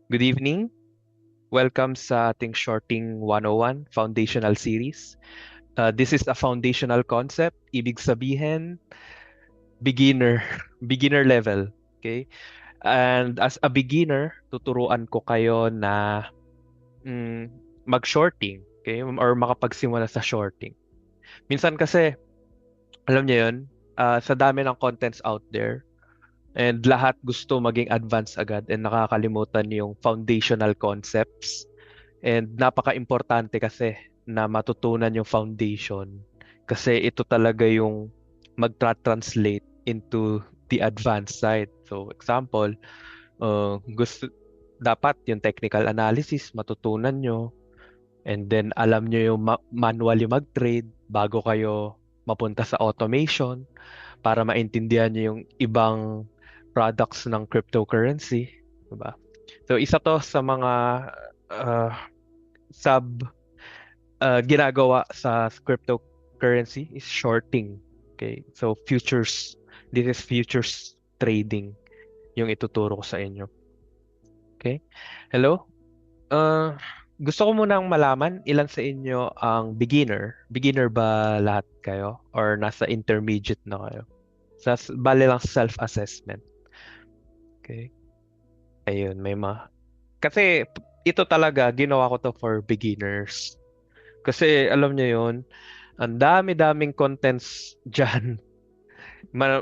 Good evening. Welcome sa ating Shorting 101 Foundational Series. This is a foundational concept. Ibig sabihin, beginner, beginner level. Okay? And as a beginner, tuturuan ko kayo na mm, mag-shorting. Okay? Or makapagsimula sa shorting. Minsan kasi, alam niyo yun, sa dami ng contents out there, and lahat gusto maging advanced agad and nakakalimutan yung foundational concepts. And napaka-importante kasi na matutunan yung foundation kasi ito talaga yung magtra-translate into the advanced side. So, example, dapat yung technical analysis matutunan nyo and then alam nyo yung manually mag-trade bago kayo mapunta sa automation para maintindihan nyo yung ibang products ng cryptocurrency, diba? So, isa to sa mga uh, sub ginagawa sa cryptocurrency is shorting. Okay? So futures, this is futures trading yung ituturo ko sa inyo. Okay? Hello? Uh, Gusto ko munang malaman ilan sa inyo ang beginner. Beginner ba lahat kayo? Or nasa intermediate na kayo? Bale lang self-assessment. Okay? Ayun, Kasi ito talaga, ginawa ko to for beginners. Kasi alam niyo yun, ang dami-daming contents dyan.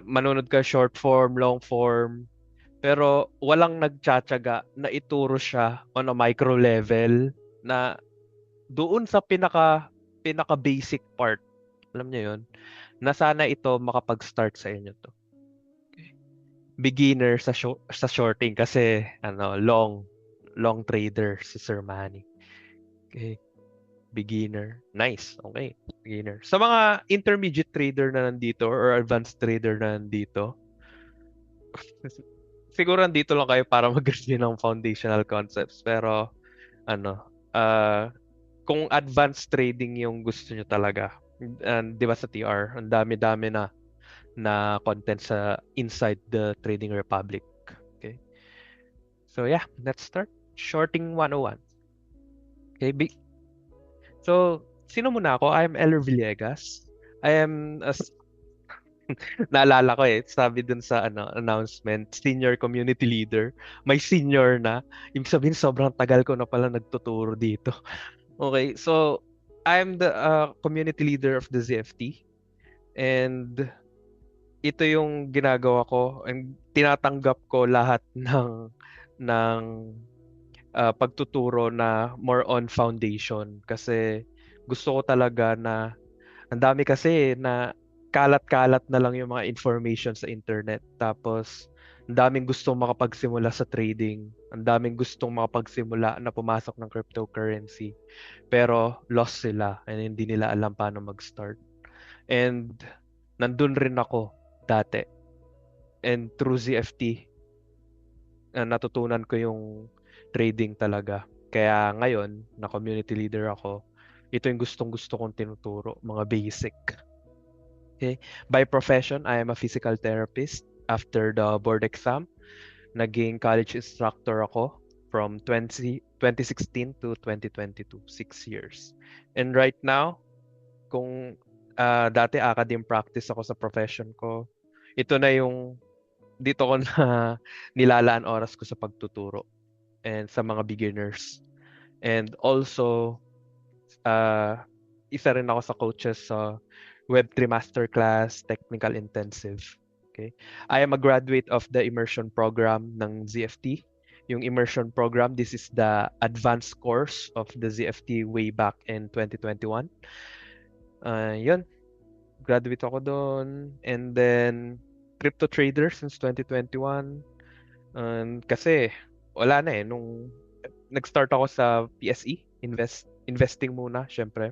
Manunod ka short form, long form, pero walang nagtsatsaga na ituro siya on a micro level na doon sa pinaka basic part. Alam niyo yun? Na sana ito makapag-start sa inyo to. Beginner sa shorting kasi long trader si Sir Manny. Okay. Beginner. Nice. Okay. Beginner. Sa mga intermediate trader na nandito or advanced trader na nandito, siguro nandito lang kayo para mag-review ng foundational concepts. Pero, ano, uh, kung advanced trading yung gusto nyo talaga, and, di ba sa TR, ang dami-dami na content sa inside the Trading Republic. Okay? So, yeah, let's start. Shorting 101. Okay, so, sino muna ako? I'm Eller Villegas. I am naalala ko sabi dun sa announcement, senior community leader. May senior na. Ibig sabihin, sobrang tagal ko na pala nagtuturo dito. Okay, so I'm the community leader of the ZFT and ito yung ginagawa ko and tinatanggap ko lahat ng pagtuturo na more on foundation kasi gusto ko talaga na ang dami kasi na kalat-kalat na lang yung mga information sa internet. Tapos, ang daming gustong makapagsimula sa trading. Ang daming gustong makapagsimula na pumasok ng cryptocurrency. Pero, lost sila and hindi nila alam paano mag-start. And, nandun rin ako dati. And through ZFT, natutunan ko yung trading talaga. Kaya ngayon, na community leader ako, ito yung gustong-gusto kong tinuturo, mga basic. Okay. By profession, I am a physical therapist. After the board exam, naging college instructor ako from 2016 to 2022, 6 years. And right now, kung dati academe practice ako sa profession ko, ito na yung dito ko na nilalaan oras ko sa pagtuturo and sa mga beginners. And also, uh, isa rin ako sa coaches sa Web3 Masterclass Technical Intensive. Okay? I am a graduate of the immersion program ng ZFT. Yung immersion program, this is the advanced course of the ZFT way back in 2021. Yun, graduate ako doon. And then, crypto trader since 2021. Kasi, wala na nung nag-start ako sa PSE, investing muna, syempre.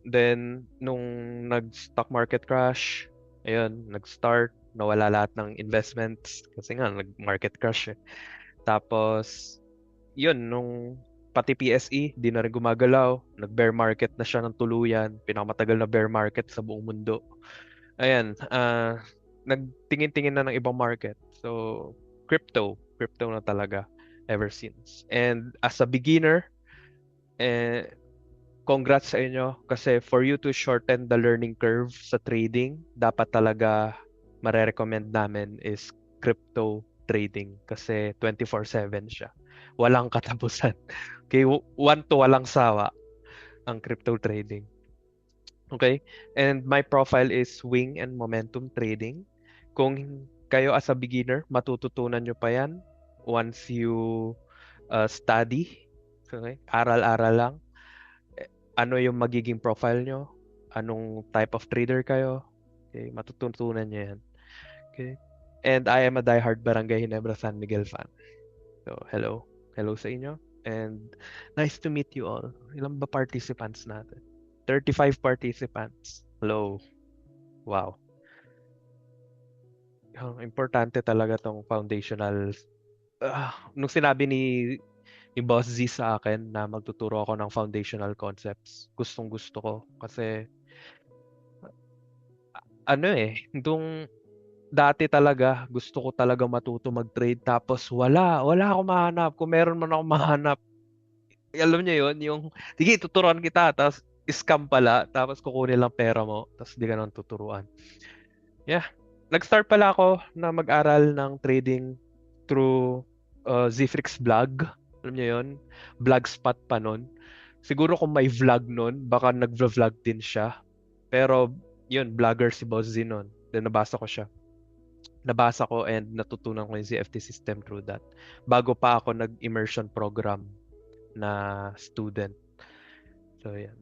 Then, nung nag-stock market crash, ayun, nag-start, nawala lahat ng investments kasi nga, nag-market crash eh. Tapos, yun, nung pati PSE, di na rin gumagalaw. Nag-bear market na siya ng tuluyan. Pinakamatagal na bear market sa buong mundo. Ayan, nagtingin-tingin na ng ibang market. So, crypto. crypto na talaga ever since. And as a beginner, eh, congrats sa inyo kasi for you to shorten the learning curve sa trading, dapat talaga mare-recommend namin is crypto trading kasi 24/7 siya. Walang katapusan. Okay, one to walang sawa ang crypto trading. Okay? And my profile is Swing and Momentum Trading. Kung kayo as a beginner, matututunan nyo pa yan once you study. Okay? Aral-aral lang. Ano yung magiging profile nyo? Anong type of trader kayo? Okay? Matututunan nyo yan. Okay? And I am a diehard Barangay Ginebra San Miguel fan. So, hello. Hello sa inyo. And nice to meet you all. Ilan ba participants natin? 35 participants. Hello. Wow. Importante talaga tong foundational. Nung sinabi ni Boss Z sa akin na magtuturo ako ng foundational concepts, gustong-gusto ko. Kasi, nung dati talaga, gusto ko talaga matuto mag-trade. Tapos wala akong mahanap. Kung meron man akong mahanap, alam niyo yun, yung, sige, tuturuan kita. Tapos, scam pala. Tapos, kukunin lang pera mo. Tapos, di ka nang tuturuan. Yeah. Nag-start pala ako na mag-aral ng trading through Zfrix vlog. Alam niyo yun? Blogspot pa nun. Siguro kung may vlog nun, baka nag-vlog din siya. Pero, yun, vlogger si Boss Z nun. Then, nabasa ko siya. Nabasa ko and natutunan ko yung ZFT system through that. Bago pa ako nag-immersion program na student. So, yan.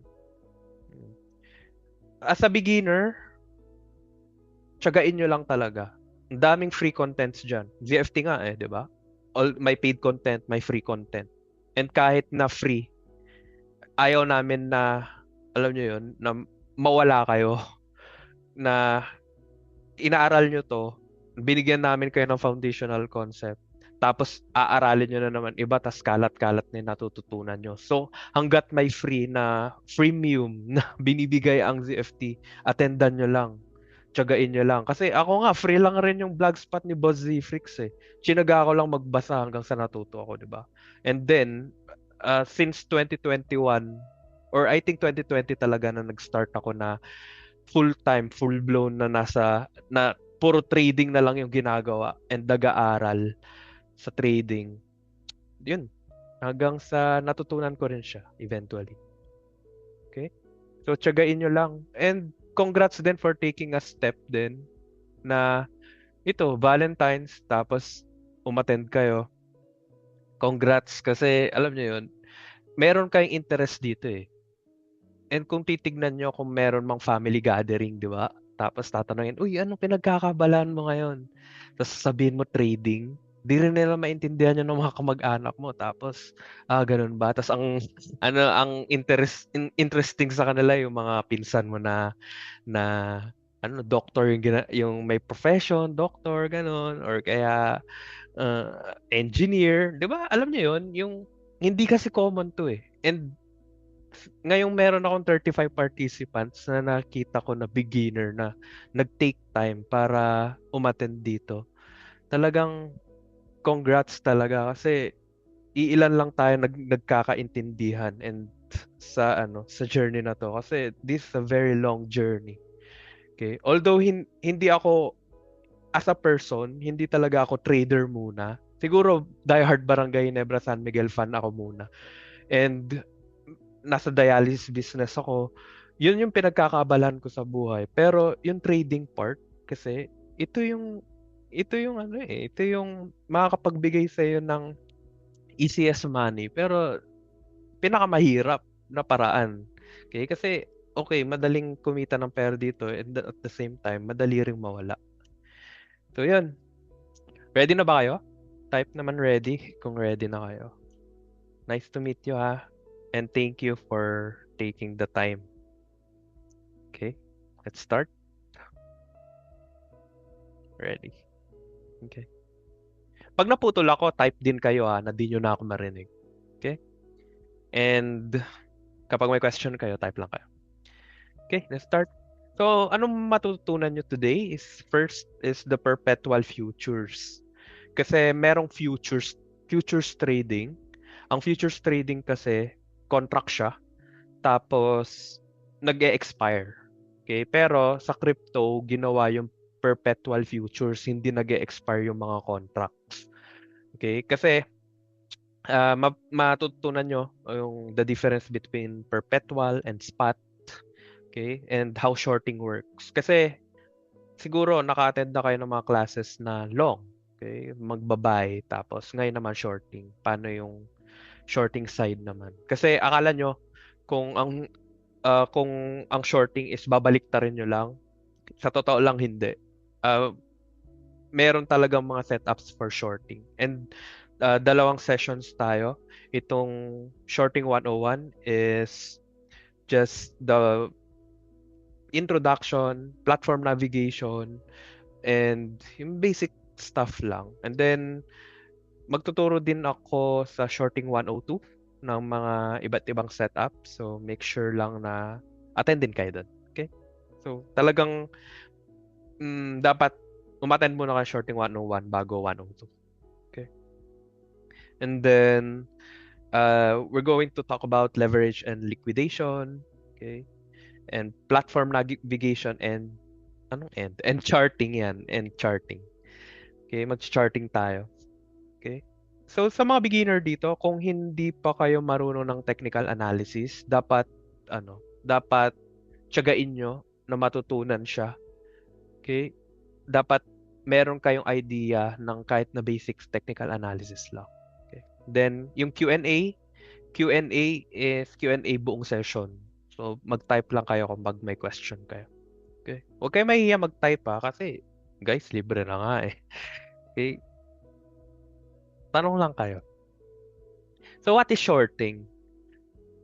As a beginner, tsagain nyo lang talaga. Ang daming free contents dyan. ZFT nga di ba? May paid content, may free content. And kahit na free, ayaw namin na, alam nyo yun, na mawala kayo. Na inaaral nyo to, binigyan namin kayo ng foundational concept. Tapos aaralin nyo na naman iba, tas kalat-kalat na yung natututunan nyo. So, hanggat may free na freemium na binibigay ang ZFT, attendan nyo lang. Tsagain nyo lang. Kasi ako nga, free lang rin yung blogspot ni Boss Zfrix eh. Chinaga ko lang magbasa hanggang sa natuto ako, di ba? And then, since 2021, or I think 2020 talaga na nag-start ako na full-time, full-blown na puro trading na lang yung ginagawa and nag-aaral sa trading. Yun. Hanggang sa natutunan ko rin siya eventually. Okay? So, tsagain nyo lang. And congrats din for taking a step din na ito, Valentine's, tapos umattend kayo. Congrats kasi alam nyo yun, meron kayong interest dito eh. And kung titignan nyo kung meron mang family gathering, di ba? Tapos tatanungin, uy, anong pinagkakabalaan mo ngayon? Tapos sabihin mo trading, di rin nila maintindihan yun ng mga kamag-anak mo. Tapos, ganun ba? Tapos ang interesting sa kanila yung mga pinsan mo na doctor yung may profession, doctor, ganun, or kaya engineer, 'di ba? Alam niyo 'yon, yung hindi kasi common 'to eh. And ngayong meron akong 35 participants na nakita ko na beginner na nag-take time para umattend dito. Talagang congrats talaga kasi iilan lang tayo nagkakaintindihan and sa journey na to kasi this is a very long journey. Okay? Although hindi ako as a person, hindi talaga ako trader muna. Siguro diehard Barangay Ginebra San Miguel fan ako muna. And nasa dialysis business ako. Yun yung pinagkakaabalahan ko sa buhay. Pero yung trading part kasi ito yung ito yung makakapagbigay sa iyo ng easiest money pero pinakamahirap na paraan. Okay? Kasi okay, madaling kumita ng pera dito and at the same time, madali ring mawala. So, yun. Ready na ba kayo? Type naman ready kung ready na kayo. Nice to meet you ha. And thank you for taking the time. Okay, let's start. Ready. Okay. Pag naputol ako, type din kayo ha, na di nyo na ako marinig. Okay? And kapag may question kayo, type lang kayo. Okay, let's start. So, anong matutunan nyo today is first is the perpetual futures. Kasi merong futures trading. Ang futures trading kasi contract siya tapos nag-e-expire. Okay? Pero sa crypto, ginawa yung perpetual futures, hindi nag-e-expire yung mga contracts. Okay? Kasi matutunan nyo yung the difference between perpetual and spot, okay? And how shorting works. Kasi siguro naka-attend na kayo ng mga classes na long, okay? Magbabay, tapos ngayon naman shorting. Paano yung shorting side naman? Kasi akala nyo kung ang shorting is babaliktarin nyo lang, sa totoo lang hindi. Uh, Meron talagang mga setups for shorting. And dalawang sessions tayo. Itong Shorting 101 is just the introduction, platform navigation, and yung basic stuff lang. And then, magtuturo din ako sa Shorting 102 ng mga iba't ibang setup. So, make sure lang na attend din kayo doon. Okay? So, talagang dapat umattend muna kayo Shorting 101 bago 102. Okay? And then, we're going to talk about leverage and liquidation. Okay? And platform navigation and and charting yan, and charting. Okay, mag-charting tayo. Okay? So sa mga beginner dito, kung hindi pa kayo marunong ng technical analysis, dapat tiyagain nyo na matutunan siya. Okay? Dapat meron kayong idea ng kahit na basics technical analysis lang. Okay? Then yung Q&A is Q&A buong session. So mag-type lang kayo kung may question kayo. Okay? Huwag kayo mahihiya mag-type kasi guys, libre na nga eh. Okay? Tanong lang kayo. So what is shorting?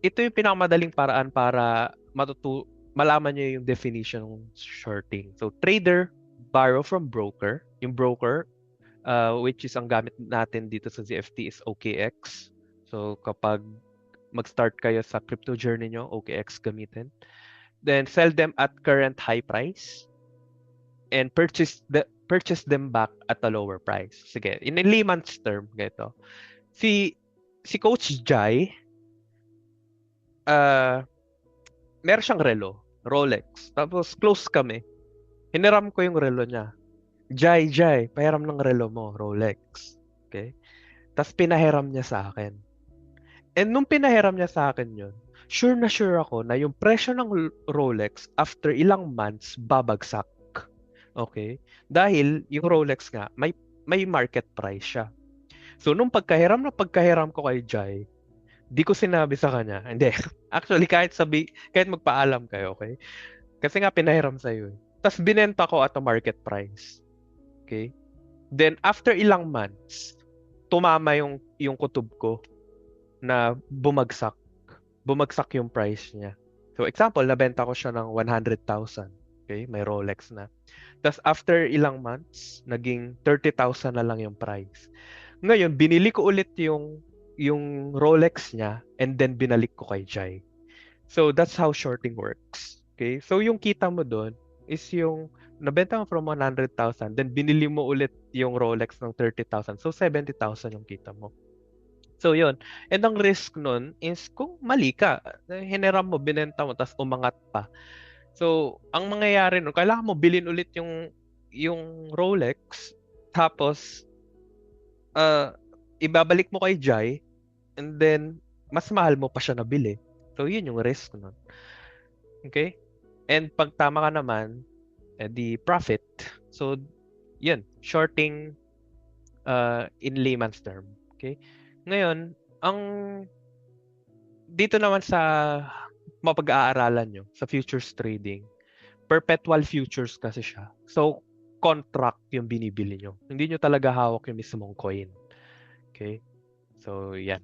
Ito yung pinakamadaling paraan para malaman nyo yung definition ng shorting. So trader borrow from broker. Yung broker, which is ang gamit natin dito sa ZFT is OKX. So kapag mag-start kayo sa crypto journey nyo, OKX gamitin. Then sell them at current high price and purchase them back at a lower price. Sige, in a layman's term, ganito. Si Coach Jai, meron siyang relo, Rolex. Tapos close kami. Hiniram ko yung relo niya. Jai, pahiram ng relo mo, Rolex. Okay? Tapos pinahiram niya sa akin. And nung pinahiram niya sa akin yun, sure na sure ako na yung presyo ng Rolex after ilang months babagsak. Okay? Dahil yung Rolex nga, may market price siya. So nung pagkahiram ko kay Jai, di ko sinabi sa kanya. Hindi. Actually, kahit magpaalam kayo, okay? Kasi nga pinahiram sa iyo. Tapos binenta ko at a market price. Okay? Then after ilang months, tumama yung kutob ko na bumagsak. Bumagsak yung price niya. So example, nabenta ko siya ng 100,000. Okay? May Rolex na. Tapos after ilang months, naging 30,000 na lang yung price. Ngayon, binili ko ulit yung Rolex niya and then binalik ko kay Jai. So that's how shorting works. Okay? So yung kita mo doon is yung nabenta mo from 100,000 then binili mo ulit yung Rolex ng 30,000. So 70,000 yung kita mo. So yun. And ang risk nun is kung mali ka, hiniram mo, binenta mo, tapos umangat pa. So, ang mangyayari nun, kailangan mo bilhin ulit yung Rolex, tapos ibabalik mo kay Jai, and then mas mahal mo pa siya nabili. So, yun yung risk nun. Okay? And pag tama ka naman, the profit. So, yun, shorting in layman's term. Okay? Ngayon, dito naman sa mapag-aaralan nyo, sa futures trading, perpetual futures kasi siya. So, contract yung binibili nyo. Hindi nyo talaga hawak yung mismong coin. Okay? So, yan.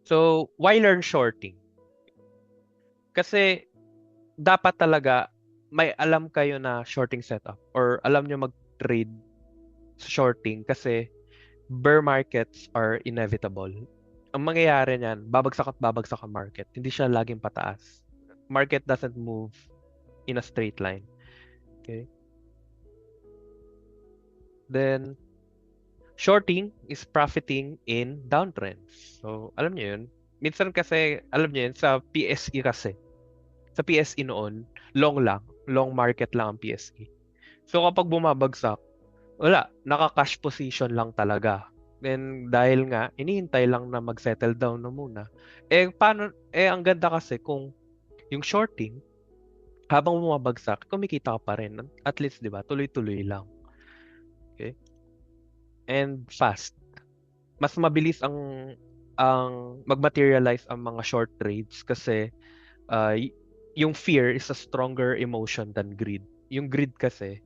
So, why learn shorting? Kasi, dapat talaga may alam kayo na shorting setup or alam nyo mag-trade shorting kasi bear markets are inevitable. Ang mangyayari niyan, babagsak ang market. Hindi siya laging pataas. Market doesn't move in a straight line. Okay? Then, Shorting is profiting in downtrends. So, alam niyo yun? Minsan kasi, alam niyo yun, sa PSE kasi, sa PSE noon, long lang. Long market lang ang PSE. So, kapag bumabagsak, wala. Naka-cash position lang talaga. Then, dahil nga, inihintay lang na mag-settle down na muna. Ang ganda kasi kung yung shorting, habang bumabagsak, kumikita ka pa rin. At least, di ba, tuloy-tuloy lang. Okay? And fast. Mas mabilis ang mag-materialize ang mga short trades kasi uh, y- yung fear is a stronger emotion than greed. Yung greed kasi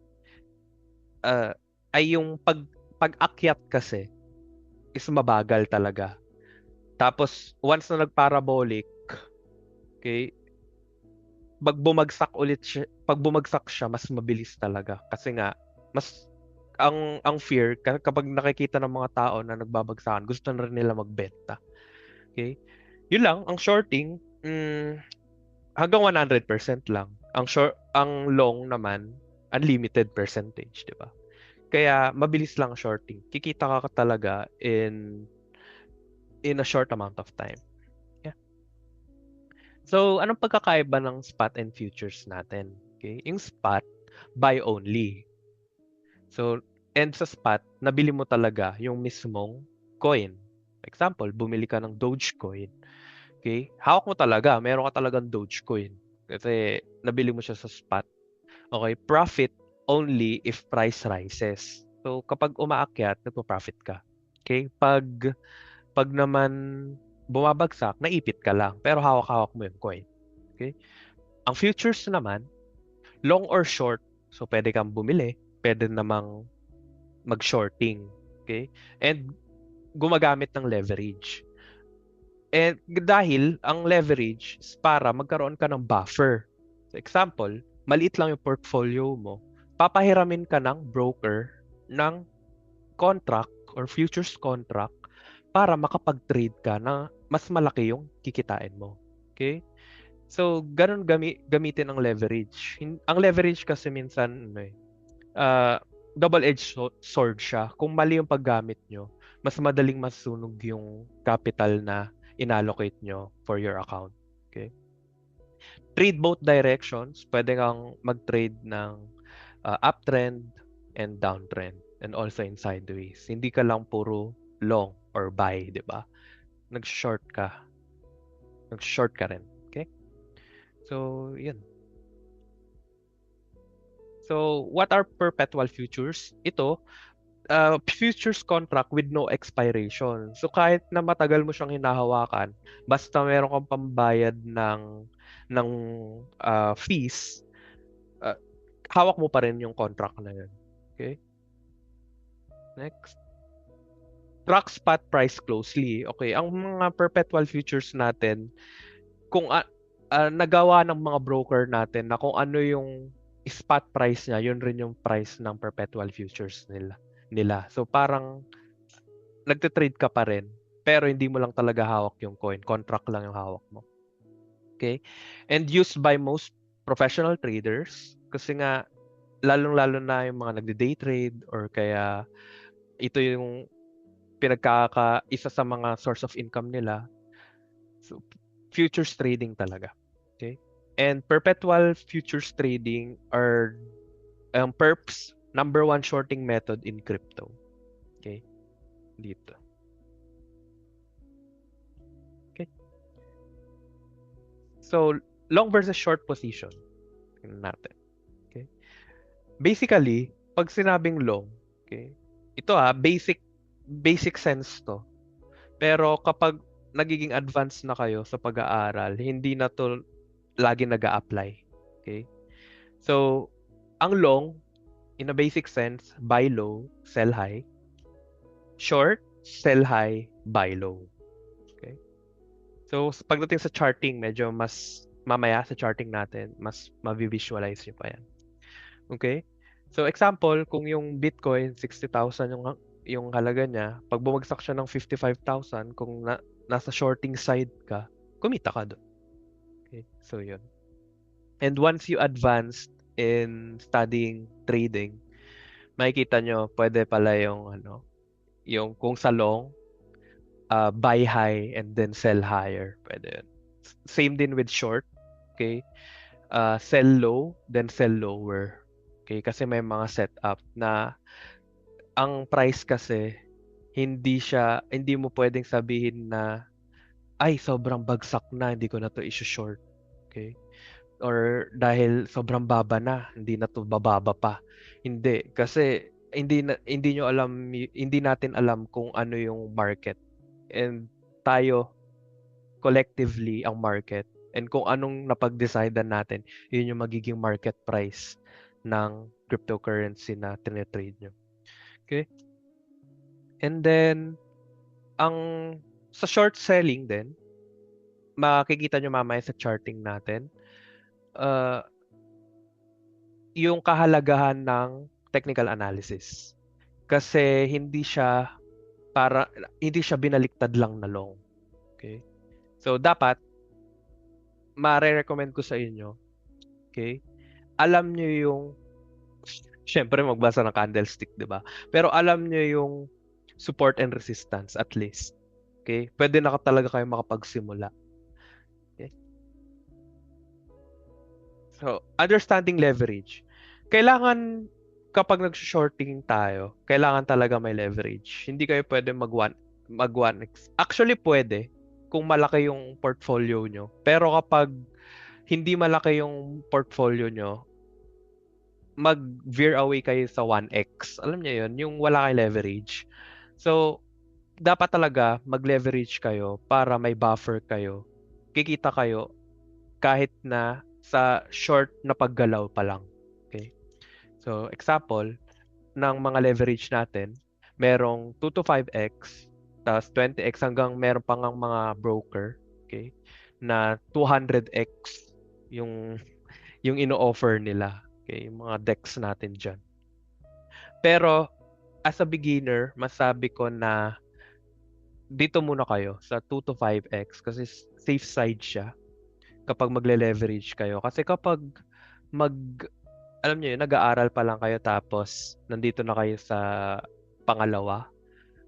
uh, ay yung pag-akyat kasi is mabagal talaga. Tapos once na nag-parabolic, okay, pag bumagsak siya, mas mabilis talaga kasi nga mas ang fear kapag nakikita ng mga tao na nagbabagsakan, gusto na rin nila magbenta. Okay? Yun lang, ang shorting, hanggang 100% lang. Ang long naman, unlimited percentage, di ba? Kaya mabilis lang shorting. Kikita ka talaga in a short amount of time. Yeah. So, anong pagkakaiba ng spot and futures natin? Okay? Yung spot, buy only. So, and sa spot, nabili mo talaga yung mismong coin. Example, bumili ka ng Dogecoin. Okay? Hawak mo talaga. Meron ka talagang Dogecoin. Kasi nabili mo siya sa spot. Okay? Profit only if price rises. So, kapag umaakyat, nagpo-profit ka. Okay? Pag naman bumabagsak, naipit ka lang. Pero hawak-hawak mo yung coin. Okay? Ang futures naman, long or short. So, pwede kang bumili. Pwede namang mag-shorting. Okay? And gumagamit ng leverage. And dahil ang leverage is para magkaroon ka ng buffer. So example, maliit lang yung portfolio mo, papahiramin ka ng broker ng contract or futures contract para makapag-trade ka na mas malaki yung kikitain mo. Okay? So, ganun gamitin ang leverage. Ang leverage kasi minsan, uh, double-edged sword siya. Kung mali yung paggamit nyo, mas madaling masunog yung capital na inallocate nyo for your account. Okay? Trade both directions. Pwede kang mag-trade ng uptrend and downtrend and also in sideways. Hindi ka lang puro long or buy, di ba? Nag-short ka. Nag-short ka rin. Okay? So, yun. So, what are perpetual futures? Ito, futures contract with no expiration. So kahit na matagal mo siyang hinahawakan, basta meron kang pambayad ng fees, uh, hawak mo pa rin yung contract na yun. Okay? Next. Track spot price closely. Okay, ang mga perpetual futures natin, kung nagawa ng mga broker natin na kung ano yung spot price niya, yun rin yung price ng perpetual futures nila. So parang nagte-trade ka pa rin, pero hindi mo lang talaga hawak yung coin. Contract lang yung hawak mo. Okay? And used by most professional traders kasi nga lalong-lalo na yung mga nagde-day trade or kaya ito yung isa sa mga source of income nila. So, futures trading talaga. Okay? And perpetual futures trading are perps number one shorting method in crypto. Okay? Dito. Okay? So, long versus short position. Tingnan natin. Okay? Basically, pag sinabing long, okay? Ito basic sense to. Pero kapag nagiging advanced na kayo sa pag-aaral, hindi na to lagi nag-a-apply. Okay? So, ang long, in a basic sense, buy low, sell high. Short, sell high, buy low. Okay? So, pagdating sa charting, medyo mas mamaya sa charting natin, mas ma-visualize nyo pa yan. Okay? So, example, kung yung Bitcoin, 60,000 yung halaga niya, pag bumagsak siya ng 55,000, kung nasa shorting side ka, kumita ka doon. Okay? So, yun. And once you advanced in studying trading, makikita nyo, pwede pala yung Yung kung sa long, buy high and then sell higher. Pwede yun. Same din with short. Okay? Sell low, then sell lower. Okay? Kasi may mga setup na ang price kasi hindi mo pwedeng sabihin na ay sobrang bagsak na, hindi ko na to i-short. Okay? Or dahil sobrang baba na, hindi na to bababa pa. Hindi kasi hindi natin alam kung ano yung market. And tayo collectively ang market, and kung anong napag-decidean natin, yun yung magiging market price ng cryptocurrency na tine-trade nyo. Okay? And then, ang sa short selling din, makikita nyo mamaya sa charting natin, uh, yung kahalagahan ng technical analysis. Kasi hindi siya binaliktad lang na long. Okay? So, dapat, mare-recommend ko sa inyo, okay? Alam nyo yung, syempre magbasa ng candlestick, di ba? Pero alam nyo yung support and resistance at least. Okay? Pwede na talaga kayo makapagsimula. Okay? So, understanding leverage. Kailangan, kapag nag-shorting tayo, kailangan talaga may leverage. Hindi kayo pwede mag 1x. Actually, pwede kung malaki yung portfolio nyo. Pero kapag hindi malaki yung portfolio nyo, mag-veer away kayo sa 1x. Alam niyo yun, yung wala kayong leverage. So, dapat talaga mag-leverage kayo para may buffer kayo. Kikita kayo kahit na sa short na paggalaw pa lang. Okay? So, example ng mga leverage natin, merong 2 to 5x, tapos 20x hanggang meron pang mga broker, okay, na 200x yung ino-offer nila. Okay, yung mga decks natin diyan. Pero as a beginner, masabi ko na dito muna kayo sa 2 to 5x kasi safe side siya kapag magle-leverage kayo. Kasi kapag mag alam niyo yun, nag-aaral pa lang kayo tapos nandito na kayo sa pangalawa,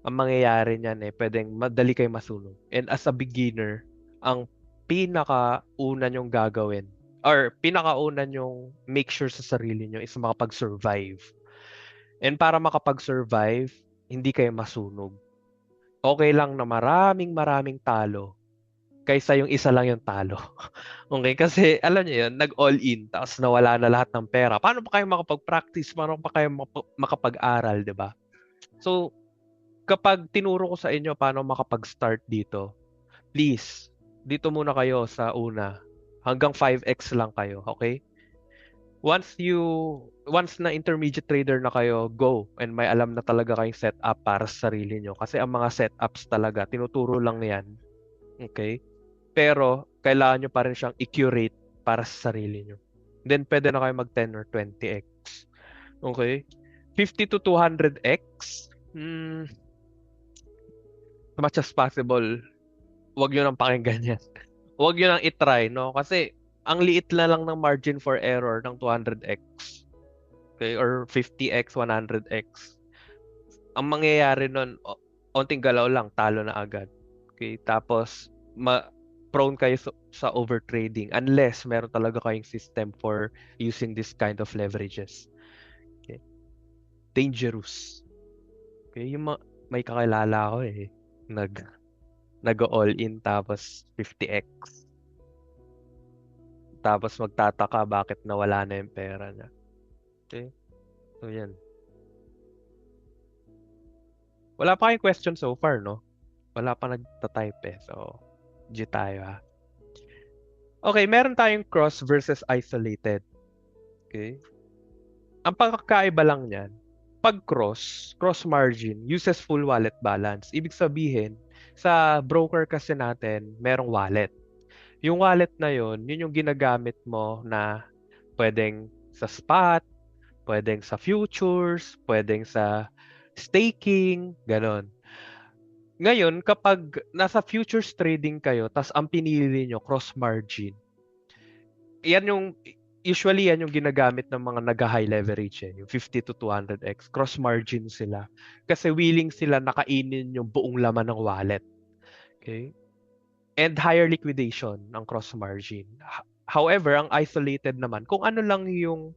ang mangyayari niyan pwedeng madali kayo masunog. And as a beginner, ang pinakauna nyong gagawin or pinakauna nyong make sure sa sarili nyo is makapag-survive. And para makapag-survive, hindi kayo masunog. Okay lang na maraming talo kaysa yung isa lang yung talo. Okay? Kasi alam niyo yun, nag-all in, tapos nawala na lahat ng pera. Paano pa kayo makapag-practice? Paano pa kayo makapag-aral, di ba? So, kapag tinuro ko sa inyo paano makapag-start dito, please, dito muna kayo sa una. Hanggang 5x lang kayo, okay? Once na intermediate trader na kayo, go. And may alam na talaga kayong setup para sa sarili nyo. Kasi ang mga setups talaga, tinuturo lang yan. Okay? Pero, kailangan nyo pa rin siyang i-curate para sa sarili nyo. Then, pwede na kayo mag 10 or 20x. Okay? 50 to 200x, as much as possible, wag nyo nang pakinggan yan. Wag nyo nang itry, no? Kasi, ang liit na lang ng margin for error ng 200x. Okay? Or 50x, 100x. Ang mangyayari nun, onting galaw lang, talo na agad. Okay? Tapos, prone kayo sa overtrading unless meron talaga kayong system for using this kind of leverages. Okay? Dangerous. Okay? May kakilala ko nag-all in tapos 50x. Tapos magtataka bakit nawala na yung pera niya. Okay? So, yan. Wala pa kayong question so far, no? Wala pa nagta-type So, G tayo ha. Okay, meron tayong cross versus isolated. Okay? Ang pagkakaiba lang niyan, pag cross margin, uses full wallet balance. Ibig sabihin, sa broker kasi natin, merong wallet. Yung wallet na yun yung ginagamit mo na pwedeng sa spot, pwedeng sa futures, pwedeng sa staking, ganon. Ngayon, kapag nasa futures trading kayo, tas ang pinili nyo cross margin, yan yung usually yan yung ginagamit ng mga nag-high leverage yung 50 to 200x. Cross margin sila. Kasi willing sila nakainin yung buong laman ng wallet. Okay? And higher liquidation ng cross margin. However, ang isolated naman, kung ano lang yung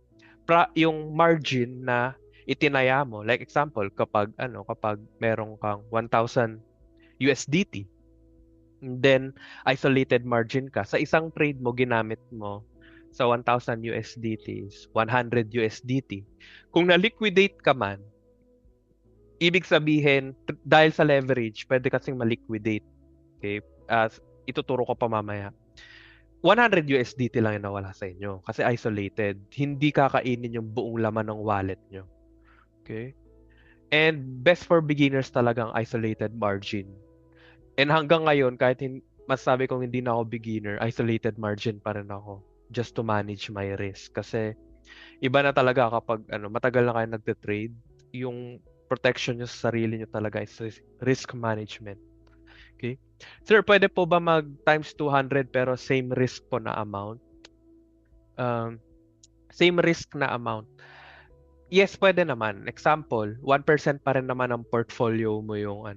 margin na itinaya mo. Like example, kapag meron kang 1,000 USDT, then isolated margin ka, sa isang trade mo ginamit mo sa 1,000 USDT is 100 USDT. Kung na-liquidate ka man, ibig sabihin, dahil sa leverage, pwede kasing ma-liquidate. Okay? Ituturo ko pa mamaya. 100 USDT lang yung nawala sa inyo kasi isolated. Hindi kakainin yung buong laman ng wallet nyo. Okay? And best for beginners talagang isolated margin. And hanggang ngayon, kahit masasabi kong hindi na ako beginner, isolated margin pa rin ako just to manage my risk. Kasi iba na talaga kapag matagal na kayo nagte-trade, yung protection nyo sa sarili nyo talaga is risk management. Okay? Sir, pwede po ba mag times 200 pero same risk po na amount? Same risk na amount. Yes, pwede naman. Example, 1% pa rin naman ng portfolio mo yung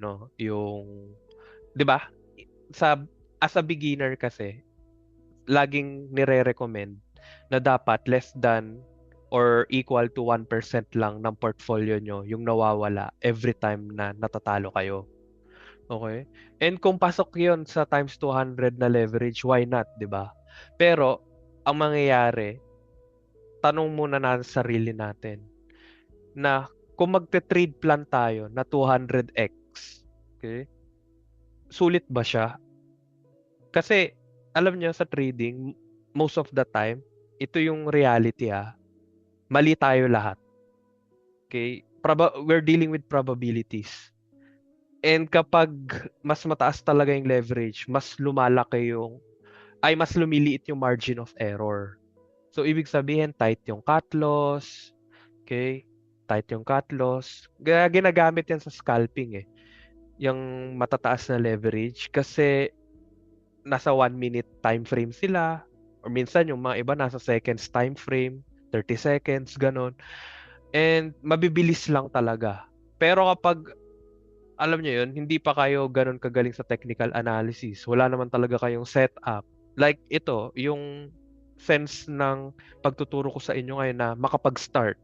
'di ba? As a beginner kasi, laging nire-recommend na dapat less than or equal to 1% lang ng portfolio nyo yung nawawala every time na natatalo kayo. Okay? And kung pasok 'yon sa times 200 na leverage, why not, 'di ba? Pero ang mangyayari, tanong muna natin sa sarili natin na kung magte-trade plan tayo na 200x, okay? Sulit ba siya? Kasi alam niyo sa trading, most of the time, ito yung reality mali tayo lahat. Okay? We're dealing with probabilities. And kapag mas mataas talaga yung leverage, mas lumiliit yung margin of error. So, ibig sabihin, tight yung cut loss. Okay? Tight yung cut loss. Ginagamit yan sa scalping yung matataas na leverage kasi nasa 1 minute time frame sila or minsan yung mga iba nasa seconds time frame, 30 seconds, ganon. And mabibilis lang talaga. Pero kapag alam niyo yun, hindi pa kayo ganun kagaling sa technical analysis, wala naman talaga kayong setup. Like ito, yung sense ng pagtuturo ko sa inyo ngayon na makapag-start.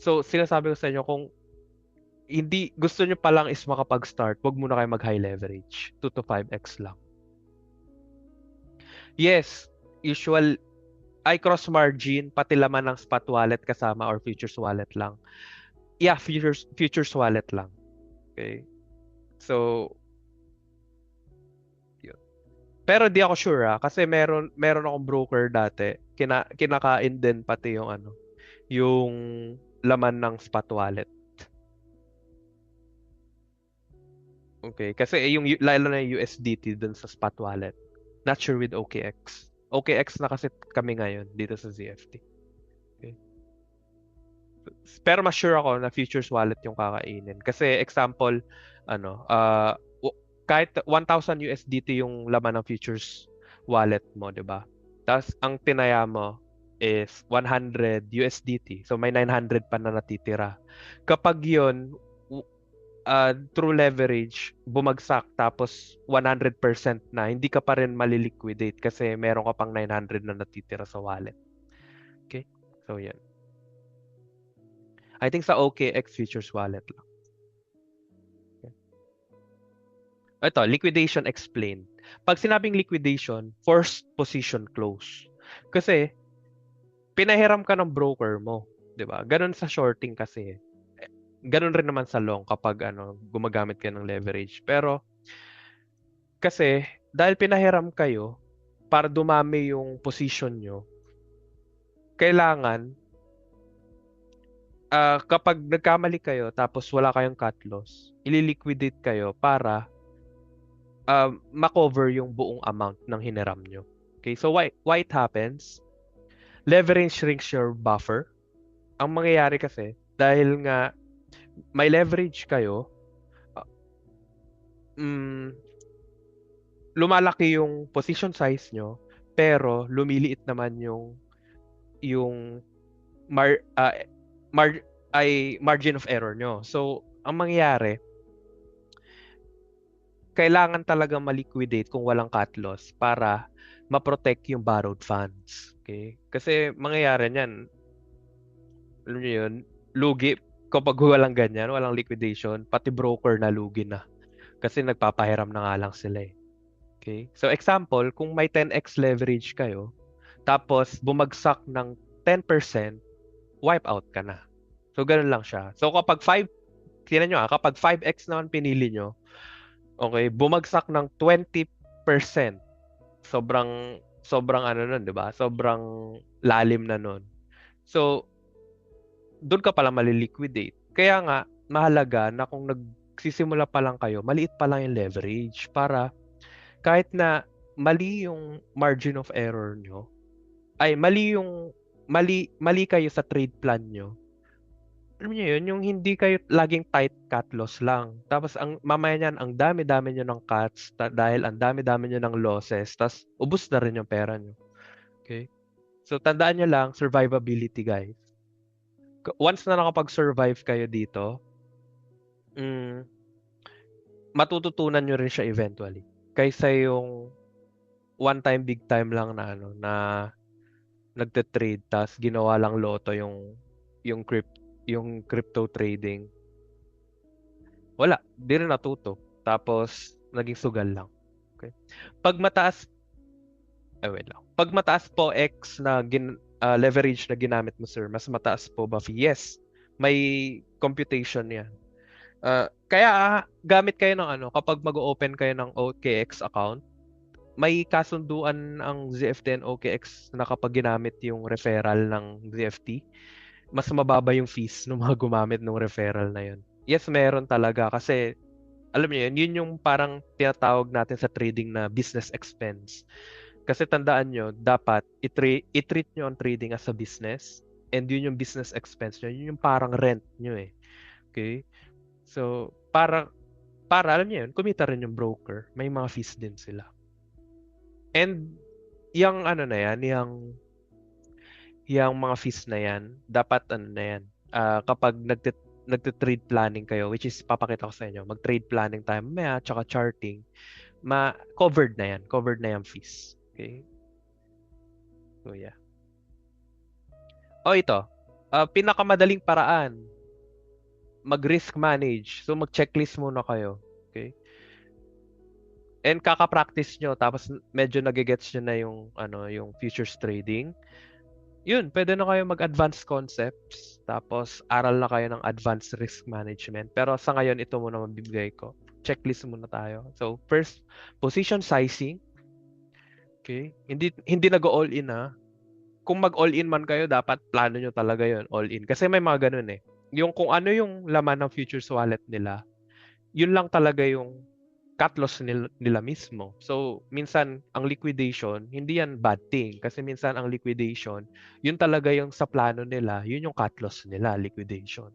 So, sinasabi ko sa inyo kung hindi gusto nyo pa lang is makapag-start, wag muna kayo mag-high leverage. 2 to 5x lang. Yes, cross margin, pati laman ng spot wallet kasama or futures wallet lang. Yeah, futures wallet lang. Okay. So, yun. Pero di ako sure kasi meron akong broker dati. Kinakain din pati yung laman ng spot wallet. Okay, kasi lalo na yung USDT dun sa spot wallet. Not sure with OKX. OKX na kasi kami ngayon dito sa ZFT. Okay. Pero mas sure ako na futures wallet yung kakainin. Kasi example, kahit 1,000 USDT yung laman ng futures wallet mo, 'di ba? Tapos ang tinaya mo is 100 USDT. So may 900 pa na natitira. Kapag 'yon through leverage bumagsak tapos 100% na, hindi ka pa rin maliliquidate kasi meron ka pang 900 na natitira sa wallet. Okay? So yan. I think sa OKX futures wallet lang. Okay. Ito, liquidation explained. Pag sinabing liquidation, forced position close. Kasi pinahiram ka ng broker mo, 'di ba? Ganun sa shorting kasi. Ganun rin naman sa long kapag gumagamit ka ng leverage. Pero kasi dahil pinahiram kayo para dumami yung position nyo, kailangan kapag nagkamali kayo tapos wala kayong cut loss, ililiquidate kayo para ma-cover yung buong amount ng hiniram nyo. Okay, so why it happens? Leverage shrinks your buffer. Ang mangyayari kasi, dahil nga may leverage kayo, lumalaki yung position size nyo, pero lumiliit naman yung yung mar, ah, mar, ay margin of error nyo. So, ang mangyayari, kailangan talaga ma-liquidate kung walang cut loss para ma-protect yung borrowed funds. Okay? Kasi mangyayari niyan, alam niyo yun, lugi kapag walang ganyan, walang liquidation, pati broker na lugi na. Kasi nagpapahiram na nga lang sila eh. Okay? So example, kung may 10x leverage kayo, tapos bumagsak ng 10%, wipe out ka na. So ganun lang siya. So kapag 5, tingnan nyo kapag 5x naman pinili nyo, okay, bumagsak ng 20%, sobrang ano nun, 'di ba? Sobrang lalim na nun. So doon ka pala maliliquidate. Kaya nga mahalaga na kung nagsisimula pa lang kayo, maliit pa lang yung leverage para kahit na mali yung margin of error nyo, ay mali kayo sa trade plan nyo. Alam niyo yun, yung hindi kayo laging tight cut loss lang. Tapos ang mamaya niyan, ang dami-dami niyo ng cuts dahil ang dami-dami niyo ng losses, tapos ubos na rin yung pera niyo. Okay? So tandaan niyo lang, survivability guys. Once na nakapag-survive kayo dito, matututunan nyo rin siya eventually. Kaysa yung one time, big time lang na na nagte-trade tas ginawa lang loto yung yung crypto trading. Wala, di rin natuto. Tapos naging sugal lang. Okay. Pag mataas wait lang. Pag mataas po X na leverage na ginamit mo sir, mas mataas po ba fee? Yes. May computation 'yan. Kaya gamit kayo ng kapag mag-open kayo ng OKX account, may kasunduan ang ZFT and OKX na kapag ginamit yung referral ng ZFT, mas mababa yung fees ng mga gumamit ng referral na yun. Yes, meron talaga kasi alam niyo yun yung parang tinatawag natin sa trading na business expense. Kasi tandaan nyo, dapat i-treat nyo ang trading as a business and yun yung business expense nyo. Yun yung parang rent nyo eh. Okay? So, para alam niyo yun, kumita rin yung broker. May mga fees din sila. And yung na yan, yung mga fees na yan, dapat na yan. Kapag nagte-trade planning kayo, which is papakita ko sa inyo, mag-trade planning tayo mamaya, tsaka charting, covered na yan. Covered na yung fees. Okay? So, yeah. Ito. Pinakamadaling paraan, mag-risk manage. So, mag-checklist muna kayo. Okay? And kaka-practice nyo, tapos medyo nagigets nyo na yung futures trading. Yun, pwede na kayo mag-advanced concepts, tapos aral na kayo ng advanced risk management. Pero sa ngayon, ito muna mabibigay ko. Checklist muna tayo. So, first, position sizing. Okay? Hindi nag-all in Kung mag-all in man kayo, dapat plano nyo talaga yon all in. Kasi may mga ganun eh. Yung kung ano yung laman ng futures wallet nila, yun lang talaga yung cut loss nila mismo. So, minsan, ang liquidation, hindi yan bad thing. Kasi minsan, ang liquidation, yun talaga yung sa plano nila, yun yung cut loss nila, liquidation.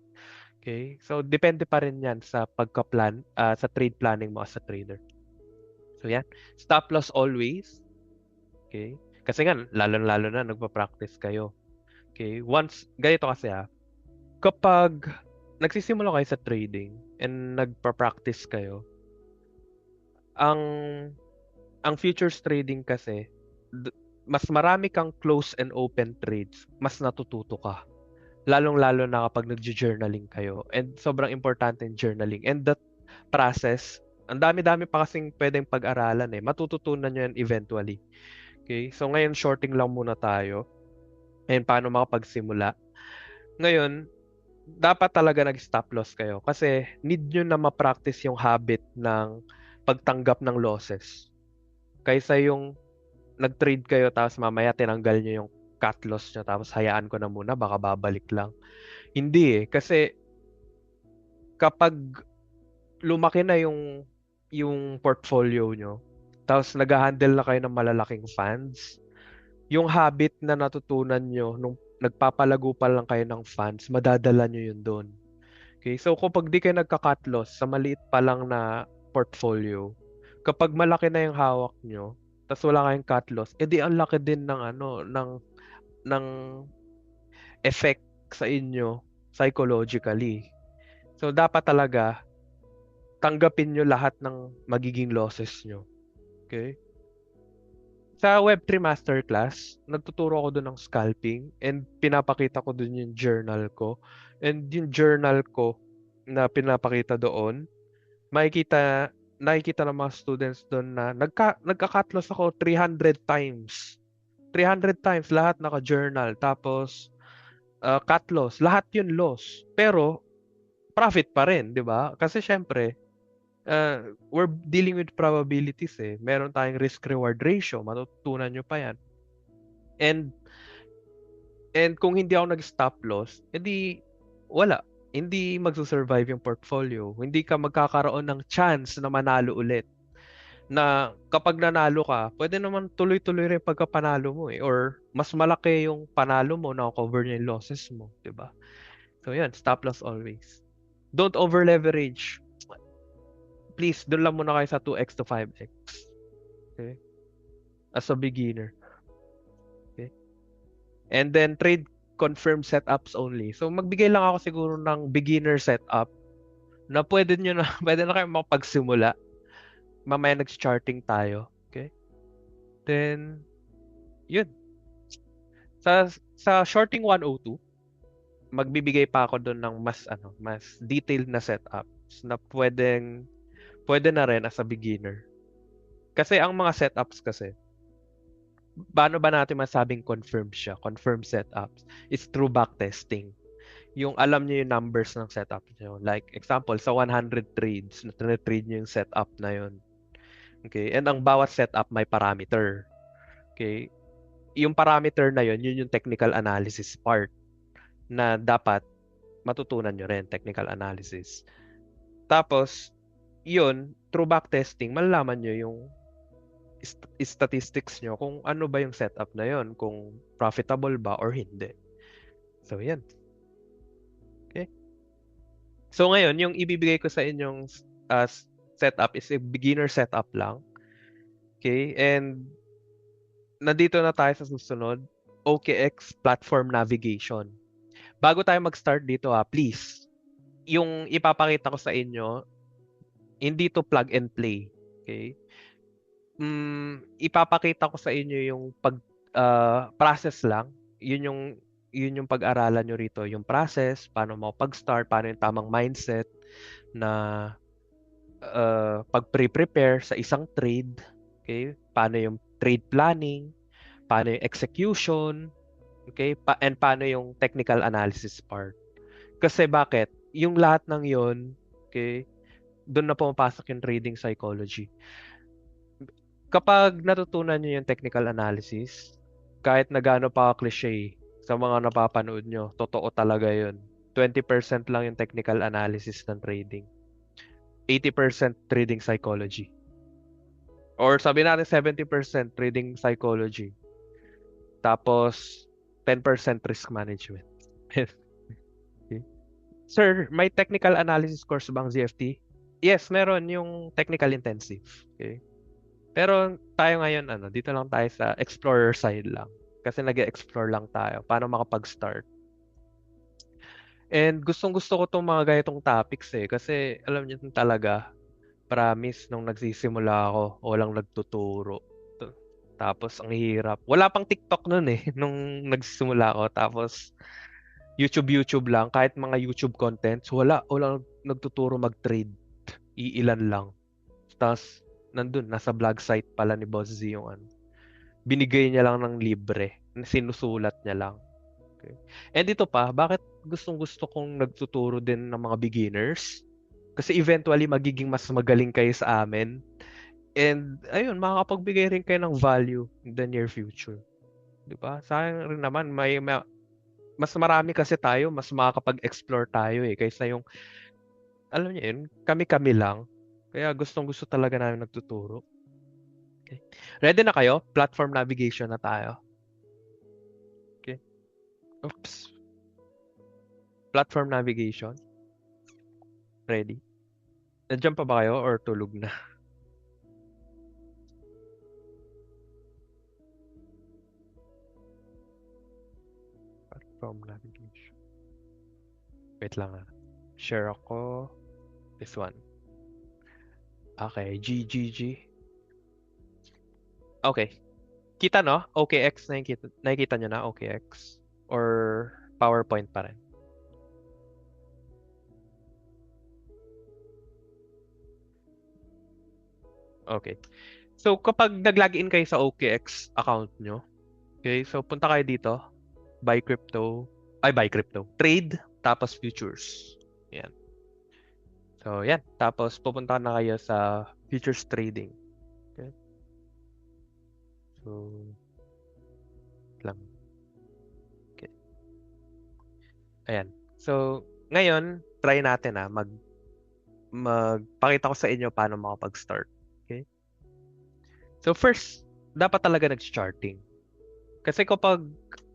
Okay? So, depende pa rin yan sa pagka-plan, sa trade planning mo as a trader. So, yan. Stop loss always. Okay? Kasi nga, lalo na, nagpa-practice kayo. Okay? Ganito kasi kapag nagsisimula kayo sa trading and nagpa-practice kayo, ang futures trading kasi, mas marami kang close and open trades, mas natututo ka. Lalong-lalo na kapag nag-journaling kayo. And sobrang importante yung journaling. And that process, ang dami-dami pa kasing pwedeng pag-aralan eh. Matututunan nyo yan eventually. Okay? So ngayon, shorting lang muna tayo. And paano makapagsimula. Ngayon, dapat talaga nag-stop loss kayo. Kasi need nyo na ma-practice yung habit ng pagtanggap ng losses. Kaysa yung nag-trade kayo tapos mamaya tinanggal nyo yung cut loss nyo tapos hayaan ko na muna baka babalik lang. Hindi kasi kapag lumaki na yung portfolio nyo tapos nag-handle na kayo ng malalaking funds, yung habit na natutunan nyo nung nagpapalago pa lang kayo ng funds, madadala nyo yun doon. Okay? So kapag di kayo nagka-cut loss sa maliit pa lang na portfolio, kapag malaki na yung hawak nyo, tapos wala kayong cut loss, edi ang laki din ng ng effect sa inyo psychologically. So, dapat talaga tanggapin nyo lahat ng magiging losses nyo. Okay? Sa Web3 Masterclass, nagtuturo ako doon ng scalping and pinapakita ko doon yung journal ko. And yung journal ko na pinapakita doon, nakikita ng mga students doon na nagka-cut loss ako 300 times. 300 times lahat naka-journal. Tapos, cut loss. Lahat yun loss. Pero, profit pa rin, di ba? Kasi syempre, we're dealing with probabilities eh. Meron tayong risk-reward ratio. Matutunan nyo pa yan. And kung hindi ako nag-stop loss, edi wala. Hindi magsusurvive yung portfolio. Hindi ka magkakaroon ng chance na manalo ulit. Na kapag nanalo ka, pwede naman tuloy-tuloy rin pagkapanalo mo eh. Or mas malaki yung panalo mo na cover niya yung losses mo. Diba? So yan, stop loss always. Don't over leverage. Please, doon lang muna kayo sa 2x to 5x. Okay? As a beginner. Okay? And then trade confirmed setups only. So magbigay lang ako siguro ng beginner setup na pwede nyo na pwede na kayo makapagsimula. Mamaya nag-charting tayo. Okay? Then yun. Sa shorting 102, magbibigay pa ako doon ng mas detailed na setups na pwede na rin as a beginner. Kasi ang mga setups kasi, paano ba natin masabing confirmed siya? Confirmed setups is through backtesting. Yung alam niyo yung numbers ng setup niyo. Like example, sa 100 trades, na trade niyo yung setup na yun. Okay? And ang bawat setup may parameter. Okay? Yung parameter na yun yung technical analysis part na dapat matutunan nyo rin, technical analysis. Tapos, yun, through backtesting, malalaman nyo yung statistics nyo kung ano ba yung setup na yun, kung profitable ba or hindi. So, yan. Okay? So, ngayon, yung ibibigay ko sa inyong setup is a beginner setup lang. Okay? And, nandito na tayo sa susunod, OKX Platform Navigation. Bago tayo mag-start dito, please, yung ipapakita ko sa inyo, hindi to plug and play. Okay? Ipapakita ko sa inyo yung process lang. Yun yung pag-aralan nyo rito. Yung process, paano mo pag-start, paano yung tamang mindset na pag-prepare sa isang trade. Okay? Paano yung trade planning, paano yung execution, okay? And paano yung technical analysis part. Kasi bakit? Yung lahat ng yun, okay, doon na pumapasok yung trading psychology. Kapag natutunan nyo yung technical analysis, kahit na gaano pa cliche sa mga napapanood nyo, totoo talaga yun. 20% lang yung technical analysis ng trading. 80% trading psychology. Or sabi natin 70% trading psychology. Tapos 10% risk management. Okay. Sir, may technical analysis course bang ZFT? Yes, meron yung technical intensive. Okay. Pero tayo ngayon, dito lang tayo sa explorer side lang. Kasi nag-explore lang tayo. Paano makapag-start. And gustong-gusto ko itong mga ganitong topics eh. Kasi alam niyo talaga, promise, nung nagsisimula ako, walang nagtuturo. Tapos, ang hirap. Wala pang TikTok nun eh, nung nagsisimula ako. Tapos, YouTube lang. Kahit mga YouTube contents, walang nagtuturo mag-trade. Iilan lang. Tapos, nandun, nasa blog site pala ni Boss Z yung binigay niya lang ng libre. Sinusulat niya lang. Okay. And ito pa, bakit gustong-gusto kong nagtuturo din ng mga beginners? Kasi eventually, magiging mas magaling kayo sa amin. And, ayun, makakapagbigay rin kayo ng value in the near future. Diba? Sa akin rin naman, mas marami kasi tayo, mas makakapag-explore tayo eh. Kaysa yung, alam niyo yun, kami-kami lang. Kaya gustong-gusto talaga namin nagtuturo. Okay. Ready na kayo? Platform navigation na tayo. Okay. Oops. Platform navigation. Ready? Nandiyan pa ba kayo or tulog na? from navigation. Wait lang ah. Share ako. This one. Okay, GGG. Okay. Kita no? OKX nakikita nyo na OKX? Or PowerPoint pa rin? Okay. So kapag nag-login kayo sa OKX account nyo, okay, so punta kayo dito, buy crypto, trade, tapos futures. Yan. So yan, tapos pupunta na kayo sa futures trading. Okay. So, lang. Okay. Ayan. So, ngayon, try natin magpakita ko sa inyo paano makapag-start. Okay? So, first, dapat talaga nag-charting. Kasi kapag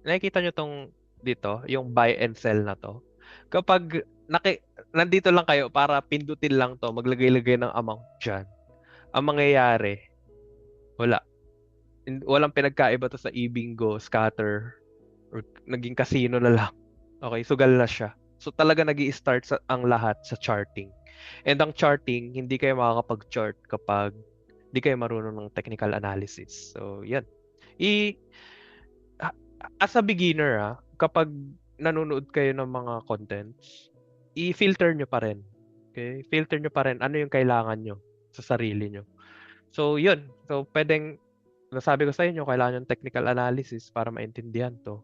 nakikita nyo tong dito, yung buy and sell na to, kapag nandito lang kayo para pindutin lang to, maglagay-lagay ng amount dyan, ang mangyayari, wala. Walang pinagkaiba to sa e-bingo, scatter, or naging casino na lang. Okay, sugal na siya. So talaga nag-i-start ang lahat sa charting. And ang charting, hindi kayo makakapag-chart kapag hindi kayo marunong ng technical analysis. So, yan. As a beginner, kapag nanonood kayo ng mga contents, i-filter nyo pa rin. Okay? Filter nyo pa rin ano yung kailangan nyo sa sarili nyo. So, yun. So, nasabi ko sa inyo, kailangan yung technical analysis para maintindihan to.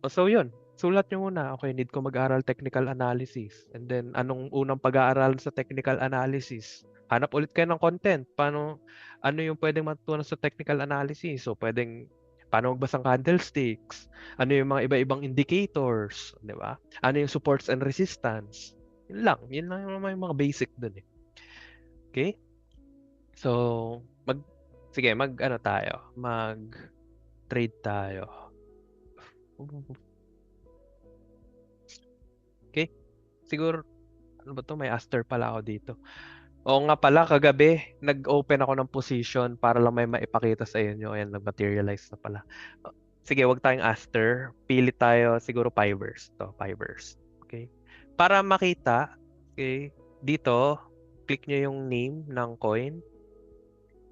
So, yun. Sulat nyo muna, okay, need ko mag-aral technical analysis. And then, anong unang pag-aaralan sa technical analysis? Hanap ulit kayo ng content. Ano yung pwedeng matutunan sa technical analysis? So, paano magbasa ng candlesticks? Ano yung mga iba-ibang indicators? Di ba? Ano yung supports and resistance? Yun lang. Yun lang yung mga basic dun eh. Okay? So, mag-trade tayo. Okay? Siguro, ano ba to? May Aster pala ako dito. Oo nga pala, kagabi, nag-open ako ng position para lang may maipakita sa inyo. Ayan, nag-materialize na pala. Sige, wag tayong Aster. Pili tayo siguro Pivers. Pivers. Okay? Para makita, okay, dito, click nyo yung name ng coin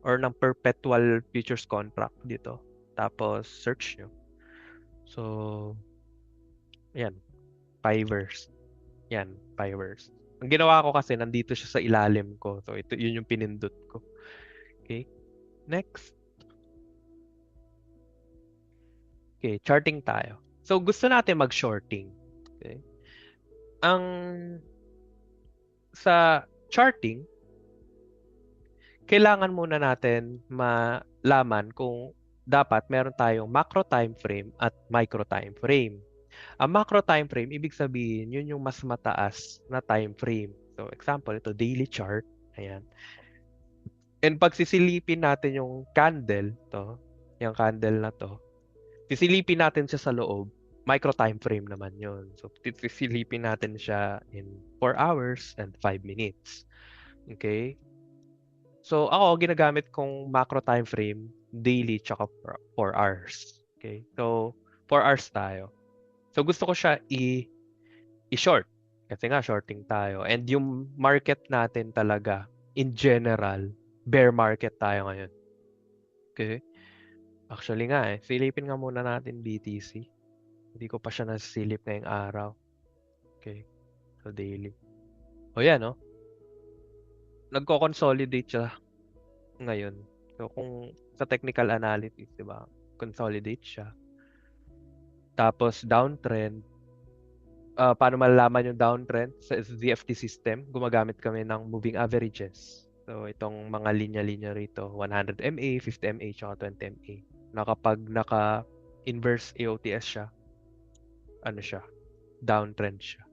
or ng perpetual futures contract dito. Tapos, search nyo. So, ayan, Pivers. Yan, Pivers. Ang ginawa ko kasi, nandito siya sa ilalim ko. So, yun yung pinindot ko. Okay. Next. Okay, charting tayo. So, gusto natin mag-shorting. Okay. Sa charting, kailangan muna natin malaman kung dapat meron tayong macro time frame at micro time frame. Ang macro time frame, ibig sabihin, yun yung mas mataas na time frame. So, example, ito, daily chart. Ayan. And pag sisilipin natin yung candle, yung candle na to, sisilipin natin siya sa loob, micro time frame naman yun. So, sisilipin natin siya in 4 hours and 5 minutes. Okay? So, ako, ginagamit kong macro time frame, daily, tsaka 4 hours. Okay? So, 4 hours tayo. So, gusto ko siya i-short. Kasi nga, shorting tayo. And yung market natin talaga, in general, bear market tayo ngayon. Okay? Actually nga silipin nga muna natin BTC. Hindi ko pa siya nasilip ngayong araw. Okay. So, daily. O yan, no? Nagko-consolidate siya ngayon. So, kung sa technical analysis, di ba? Consolidate siya. Tapos, downtrend. Paano malalaman yung downtrend? Sa ZFT system, gumagamit kami ng moving averages. So, itong mga linya-linya rito, 100 MA, 50 MA, tsaka 20 MA. Kapag naka-inverse AOTS siya, ano siya? Downtrend siya.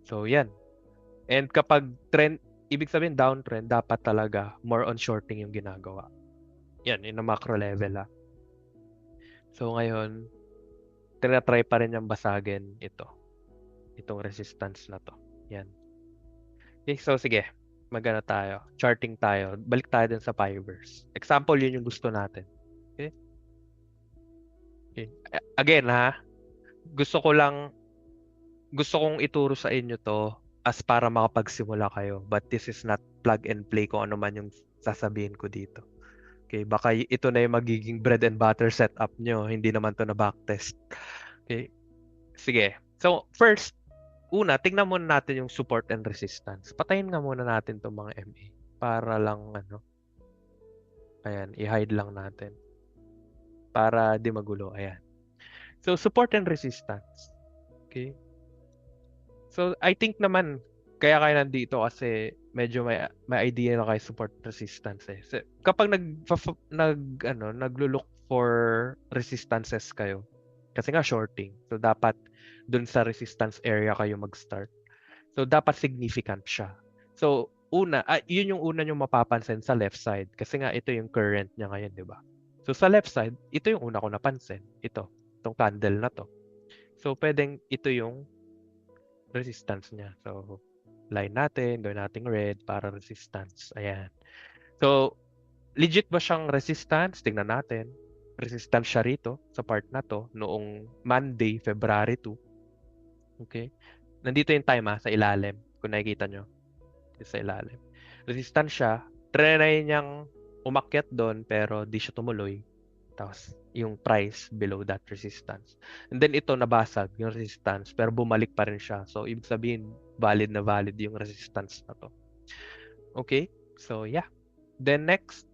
So, yan. And kapag trend, ibig sabihin downtrend, dapat talaga more on shorting yung ginagawa. Yan, in a macro level ha. So, ngayon, tinatry pa rin yung basagin itong resistance na to. Yan. Okay, so sige, magana tayo. Charting tayo. Balik tayo din sa Pivers. Example, yun yung gusto natin. Okay? Okay. Again ha, gusto ko lang gusto kong ituro sa inyo 'to as para makapagsimula kayo, but this is not plug and play kung ano man yung sasabihin ko dito. Okay, baka ito na yung magiging bread and butter setup nyo, hindi naman 'to na backtest. Okay, sige. So, first, una, tingnan muna natin yung support and resistance. Patayin nga muna natin 'tong mga MA para lang ano, ayan, i-hide lang natin para di magulo. Ayan. So, support and resistance. Okay? So, I think naman, kaya kayo nandito kasi medyo may idea na kayo support resistance eh. So, kapag naglo-look for resistances kayo, kasi nga shorting, so dapat dun sa resistance area kayo mag-start. So, dapat significant siya. So, yun yung una yung mapapansin sa left side kasi nga ito yung current niya ngayon, di ba? So, sa left side, ito yung una ko napansin. Itong candle na to. So, pwedeng ito yung resistance niya. So, line natin, gawin nating red para resistance. Ayan. So, legit ba siyang resistance? Tingnan natin. Resistance siya rito sa part na to noong Monday, February 2. Okay? Nandito yung time sa ilalim. Kung nakikita nyo. Sa ilalim. Resistance siya. Trinay niyang umakyat doon pero di siya tumuloy. Tapos yung price below that resistance. And then ito nabasag yung resistance pero bumalik pa rin siya. So ibig sabihin valid na valid yung resistance na to. Okay? So yeah. Then next,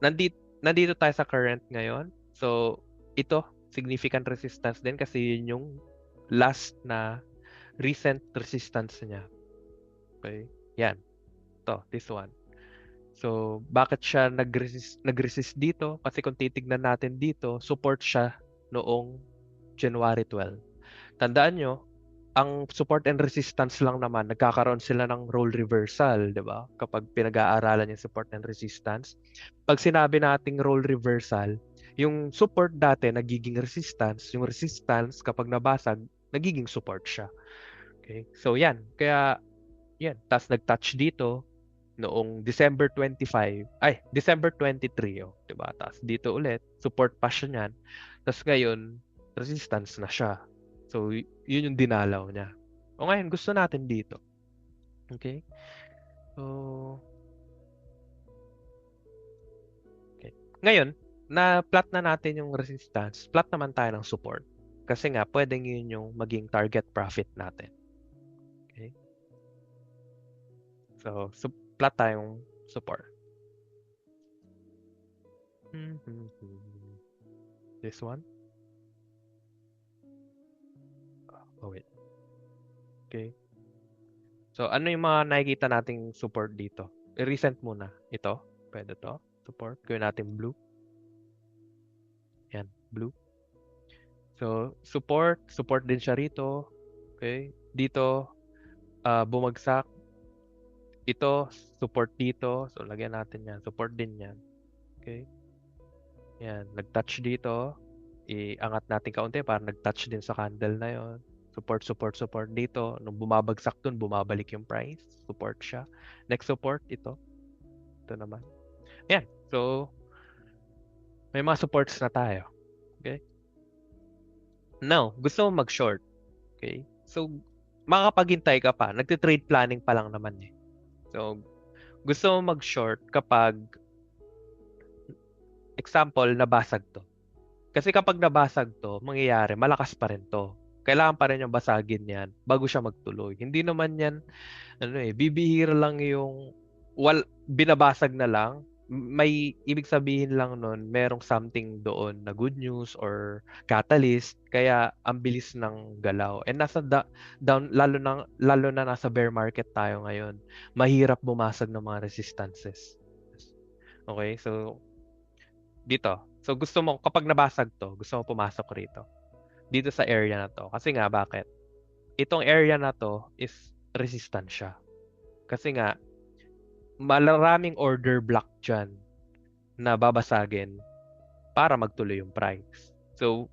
nandito tayo sa current ngayon. So ito significant resistance din kasi yun yung last na recent resistance niya. Okay? Yan. This one. So, bakit siya nag-resist dito? Kasi kung titignan natin dito, support siya noong January 12. Tandaan nyo, ang support and resistance lang naman, nagkakaroon sila ng role reversal, di ba? Kapag pinag-aaralan yung support and resistance. Pag sinabi nating role reversal, yung support dati nagiging resistance, yung resistance kapag nabasag, nagiging support siya. Okay? So, yan. Kaya, yan. Tapos nag-touch dito, noong December 23, 'di ba? Tapos dito ulit, support pa siya niyan. Tapos ngayon, resistance na siya. So, yun yung dinalaw niya. O ngayon, gusto natin dito. Okay? So, okay. Ngayon, na-plot na natin yung resistance. Plot naman tayo ng support. Kasi nga, pwedeng yun yung maging target profit natin. Okay? So, plot tayong support. This one. Oh, wait. Okay. So, ano yung mga nakikita nating support dito? I-recent muna. Ito. Pwede to. Support. Gawin natin blue. Yan. Blue. So, support. Support din siya rito. Okay. Dito, bumagsak. Ito, support dito. So, lagyan natin yan. Support din yan. Okay. Yan. Nag-touch dito. Iangat natin kaunti para nag-touch din sa candle na yon. Support, support, support dito. Nung bumabagsak dun, bumabalik yung price. Support siya. Next support, ito. Ito naman. Ayan. So, may mga supports na tayo. Okay? Now, gusto mo mag-short. Okay? So, makapaghintay ka pa. Nagte-trade planning pa lang naman eh. So, gusto mo mag-short kapag example, nabasag to. Kasi kapag nabasag to, mangyayari, malakas pa rin to. Kailangan pa rin yung basagin yan bago siya magtuloy. Hindi naman yan, bibihira lang yung binabasag na lang. May ibig sabihin lang nun, merong something doon na good news or catalyst, kaya ang bilis ng galaw. And nasa down, lalo na nasa bear market tayo ngayon, mahirap bumasag ng mga resistances. Okay, so dito. So gusto mo, kapag nabasag to, gusto mo pumasok rito. Dito sa area na to. Kasi nga, bakit? Itong area na to is resistant siya. Kasi nga, maraming order block dyan na babasagin para magtuloy yung price. So,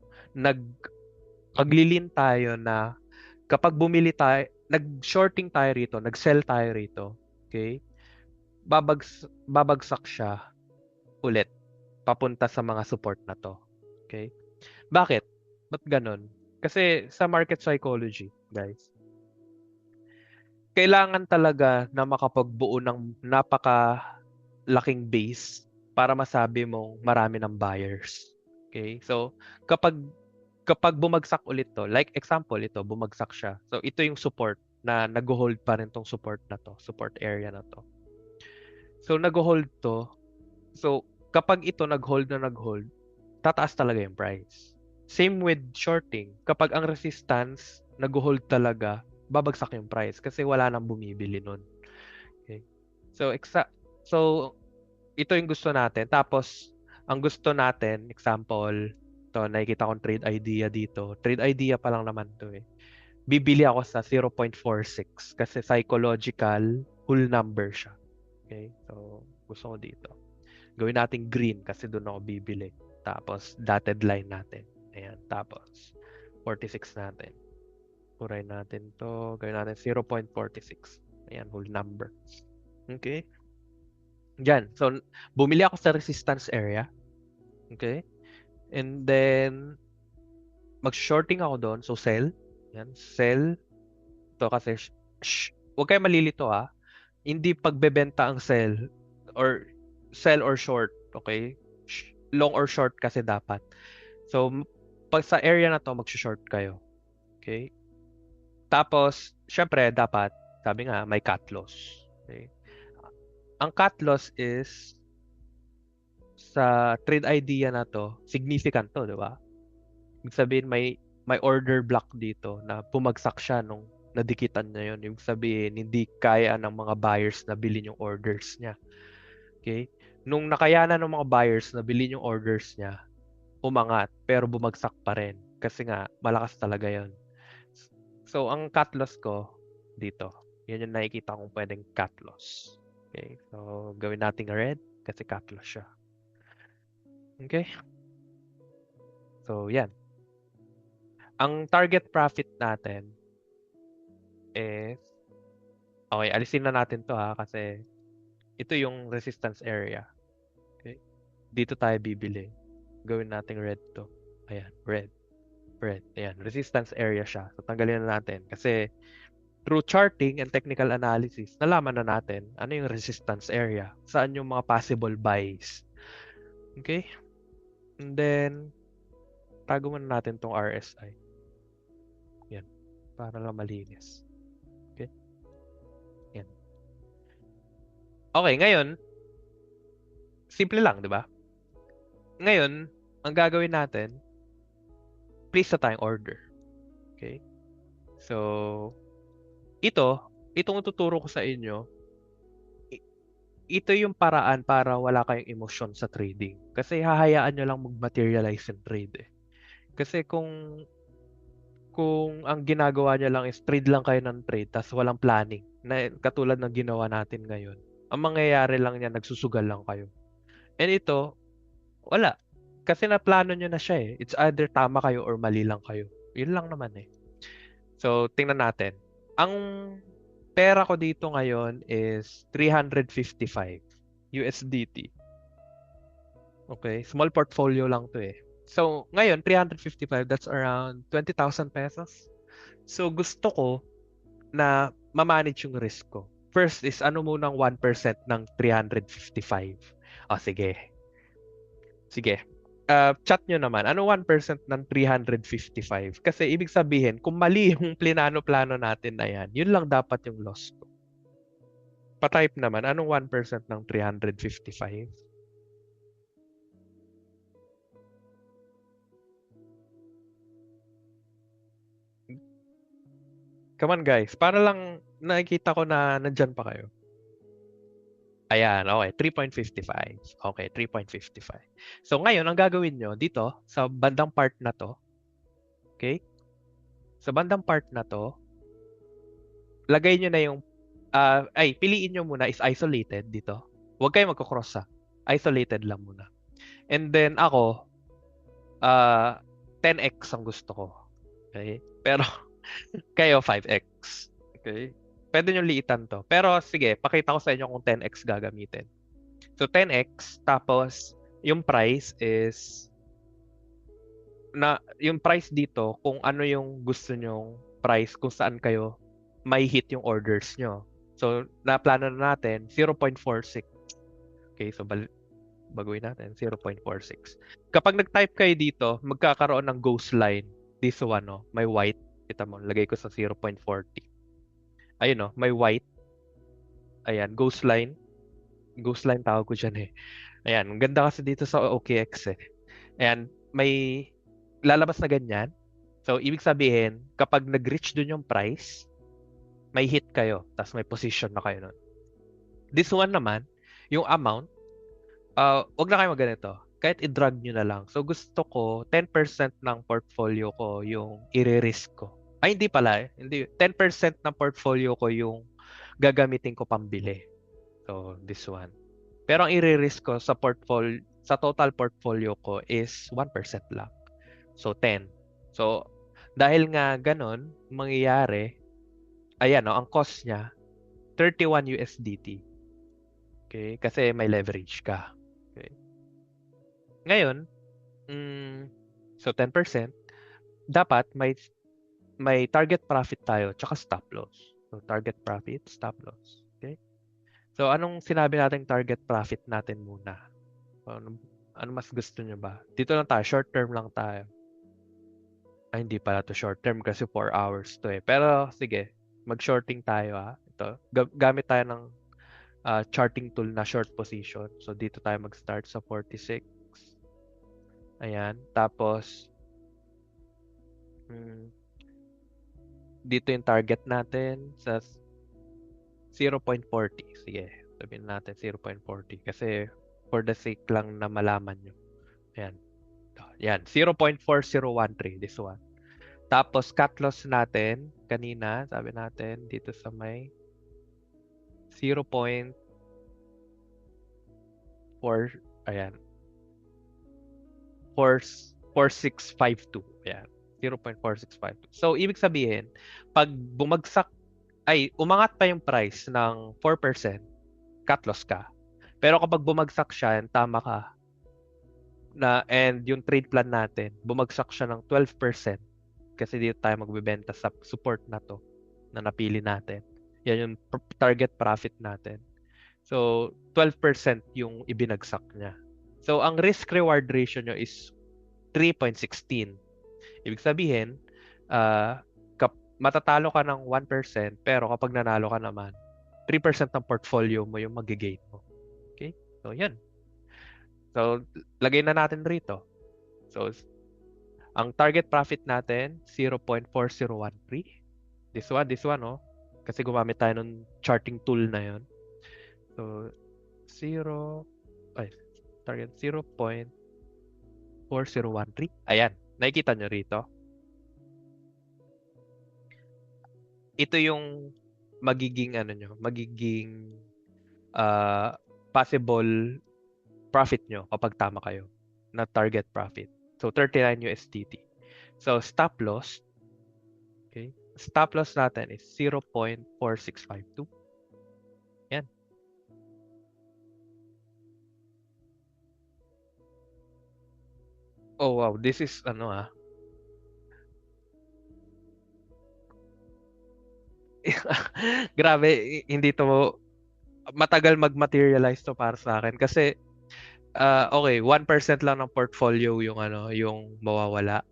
maglilin tayo na kapag bumili tayo, nag-shorting tayo rito, nag-sell tayo rito, okay? Babagsak siya ulit papunta sa mga support na to. Okay? Bakit? Ba't ganun? Kasi sa market psychology, guys, kailangan talaga na makapagbuo ng napakalaking base para masabi mong marami ng buyers. Okay? So, kapag kapag bumagsak ulit 'to, like example ito, bumagsak siya. So, ito yung support na nagho-hold pa rin 'tong support na 'to, support area na 'to. So, nagho-hold 'to. So, kapag ito nag-hold na nag-hold, tataas talaga yung price. Same with shorting. Kapag ang resistance nag-hold talaga, babagsak yung price kasi wala nang bumibili nun. Okay? So, so ito yung gusto natin. Tapos, ang gusto natin, example, to nakikita kong trade idea dito. Trade idea pa lang naman to eh. Bibili ako sa 0.46 kasi psychological whole number siya. Okay? So, gusto ko dito. Gawin natin green kasi doon ako bibili. Tapos, dotted line natin. Ayan. Tapos, 46 natin. Puray natin to. Gawin natin 0.46. Ayan, whole number. Okay? Diyan. So, bumili ako sa resistance area. Okay? And then, mag-shorting ako doon. So, sell. Ayan. Sell. Ito kasi, huwag kayo malilito ha. Hindi pagbebenta ang sell or short. Okay? Long or short kasi dapat. So, pag sa area na to, mag-short kayo. Okay? Tapos, syempre, dapat, sabi nga, may cut loss. Okay? Ang cut loss is, sa trade idea na to, significant to, di ba? Ibig sabihin, may order block dito na bumagsak siya nung nadikitan niya yun. Ibig sabihin, hindi kaya ng mga buyers na bilhin yung orders niya. Okay? Nung nakayanan ng mga buyers na bilhin yung orders niya, umangat, pero bumagsak pa rin. Kasi nga, malakas talaga yon. So, ang cut loss ko dito, yan yung nakikita kong pwedeng cut loss. Okay? So, gawin nating red kasi cut loss siya. Okay? So, yan. Ang target profit natin is, okay, alisin na natin to ha kasi ito yung resistance area. Okay? Dito tayo bibili. Gawin nating red to. Ayan, red. Red. Ayan, resistance area siya. So, tanggalin na natin kasi through charting and technical analysis, nalaman na natin ano yung resistance area, saan yung mga possible buys. Okay? And then, tago muna natin tong RSI. Yan. Para lang malinis. Okay? Yan. Okay, ngayon, simple lang, di ba? Ngayon, ang gagawin natin, place na tayong order. Okay? So, itong tuturo ko sa inyo, ito yung paraan para wala kayong emosyon sa trading. Kasi hahayaan nyo lang mag-materialize yung trade eh. Kasi kung ang ginagawa nyo lang is trade lang kayo ng trade tapos walang planning, na katulad ng ginawa natin ngayon, ang mangyayari lang niya, nagsusugal lang kayo. And ito, wala. Kasi naplano nyo na siya eh. It's either tama kayo or mali lang kayo. Yun lang naman eh. So, tingnan natin. Ang pera ko dito ngayon is 355 USDT. Okay, small portfolio lang to eh. So, ngayon 355, that's around 20,000 pesos. So, gusto ko na ma-manage yung risk ko. First is ano munang 1% ng 355. O sige. Sige. Chat nyo naman. Ano 1% ng 355? Kasi ibig sabihin, kung mali yung plinano-plano natin na yan, yun lang dapat yung loss ko. Pa-type naman, anong 1% ng 355? Come on guys, para lang nakikita ko na nandyan pa kayo. Ayan, okay, 3.55. Okay, 3.55. So ngayon, ang gagawin nyo dito, sa bandang part na to, okay? Sa bandang part na to, lagay nyo na yung, piliin nyo muna is isolated dito. Huwag kayo magkakross ha. Isolated lang muna. And then ako, 10x ang gusto ko. Okay? Pero, kayo 5x. Okay? Pwede nyo liitan to. Pero sige, pakita ko sa inyo kung 10x gagamitin. So 10x, tapos yung price is na yung price dito, kung ano yung gusto nyong price, kung saan kayo may hit yung orders nyo. So, naplano na natin 0.46. Okay, so baguhin natin 0.46. Kapag nag-type kayo dito, magkakaroon ng ghost line. This one, no? May white. Kita mo, lagay ko sa 0.40. Ayun, no? May white. Ayan, ghost line. Ghost line tawag ko dyan eh. Ayan, ang ganda kasi dito sa OKX eh. Ayan, may lalabas na ganyan. So, ibig sabihin, kapag nag-reach dun yung price, may hit kayo, tapos may position na kayo nun. This one naman, yung amount, wag na kayo magganito. Kahit i-drag nyo na lang. So, gusto ko, 10% ng portfolio ko yung i-risk ko. Ay, hindi pala eh. Hindi. 10% ng portfolio ko yung gagamitin ko pambili. So, this one. Pero ang i-risk ko sa total portfolio ko is 1% lang. So, 10. So, dahil nga ganon, mangyayari, ayan, no, ang cost niya, 31 USDT. Okay? Kasi may leverage ka. Okay? Ngayon, so 10%, dapat may target profit tayo, tsaka stop loss. So, target profit, stop loss. Okay? So, anong sinabi nating target profit natin muna? Ano mas gusto nyo ba? Dito lang tayo, short term lang tayo. Ay, hindi pala to short term kasi 4 hours to eh. Pero sige, mag-shorting tayo ha. Ito, gamit tayo ng charting tool na short position. So dito tayo mag-start sa 46. Ayan. Tapos, dito yung target natin sa 0.40. Sige, sabihin natin 0.40 kasi for the sake lang na malaman nyo. Ayan. Ayan, 0.4013, this one. Tapos, cut loss natin, kanina, sabi natin, dito sa may 0.4, ayan, 4652. Ayan, 0.4652. So, ibig sabihin, pag bumagsak, umangat pa yung price ng 4%, cut loss ka. Pero kapag bumagsak siya, tama ka, and yung trade plan natin, bumagsak siya ng 12%, kasi dito tayo magbebenta sa support na to na napili natin. Yan yung target profit natin. So, 12% yung ibinagsak niya. So, ang risk-reward ratio nyo is 3.16. Ibig sabihin, matatalo ka ng 1%, pero kapag nanalo ka naman, 3% ng portfolio mo yung mag-gain mo. Okay? So, yan. So, lagay na natin rito. So, ang target profit natin, 0.4013. This one, oh. Kasi gumamit tayo ng charting tool na yon. So, target 0.4013. Ayan, nakikita nyo rito. Ito yung magiging possible profit nyo kapag tama kayo na target profit. So, 39 USDT. So, stop loss. Okay. Stop loss natin is 0.4652. Yan. Oh, wow. This is, grabe, hindi to, matagal mag-materialize to para sa akin. Kasi, okay, 1% lang ng portfolio yung mawawala.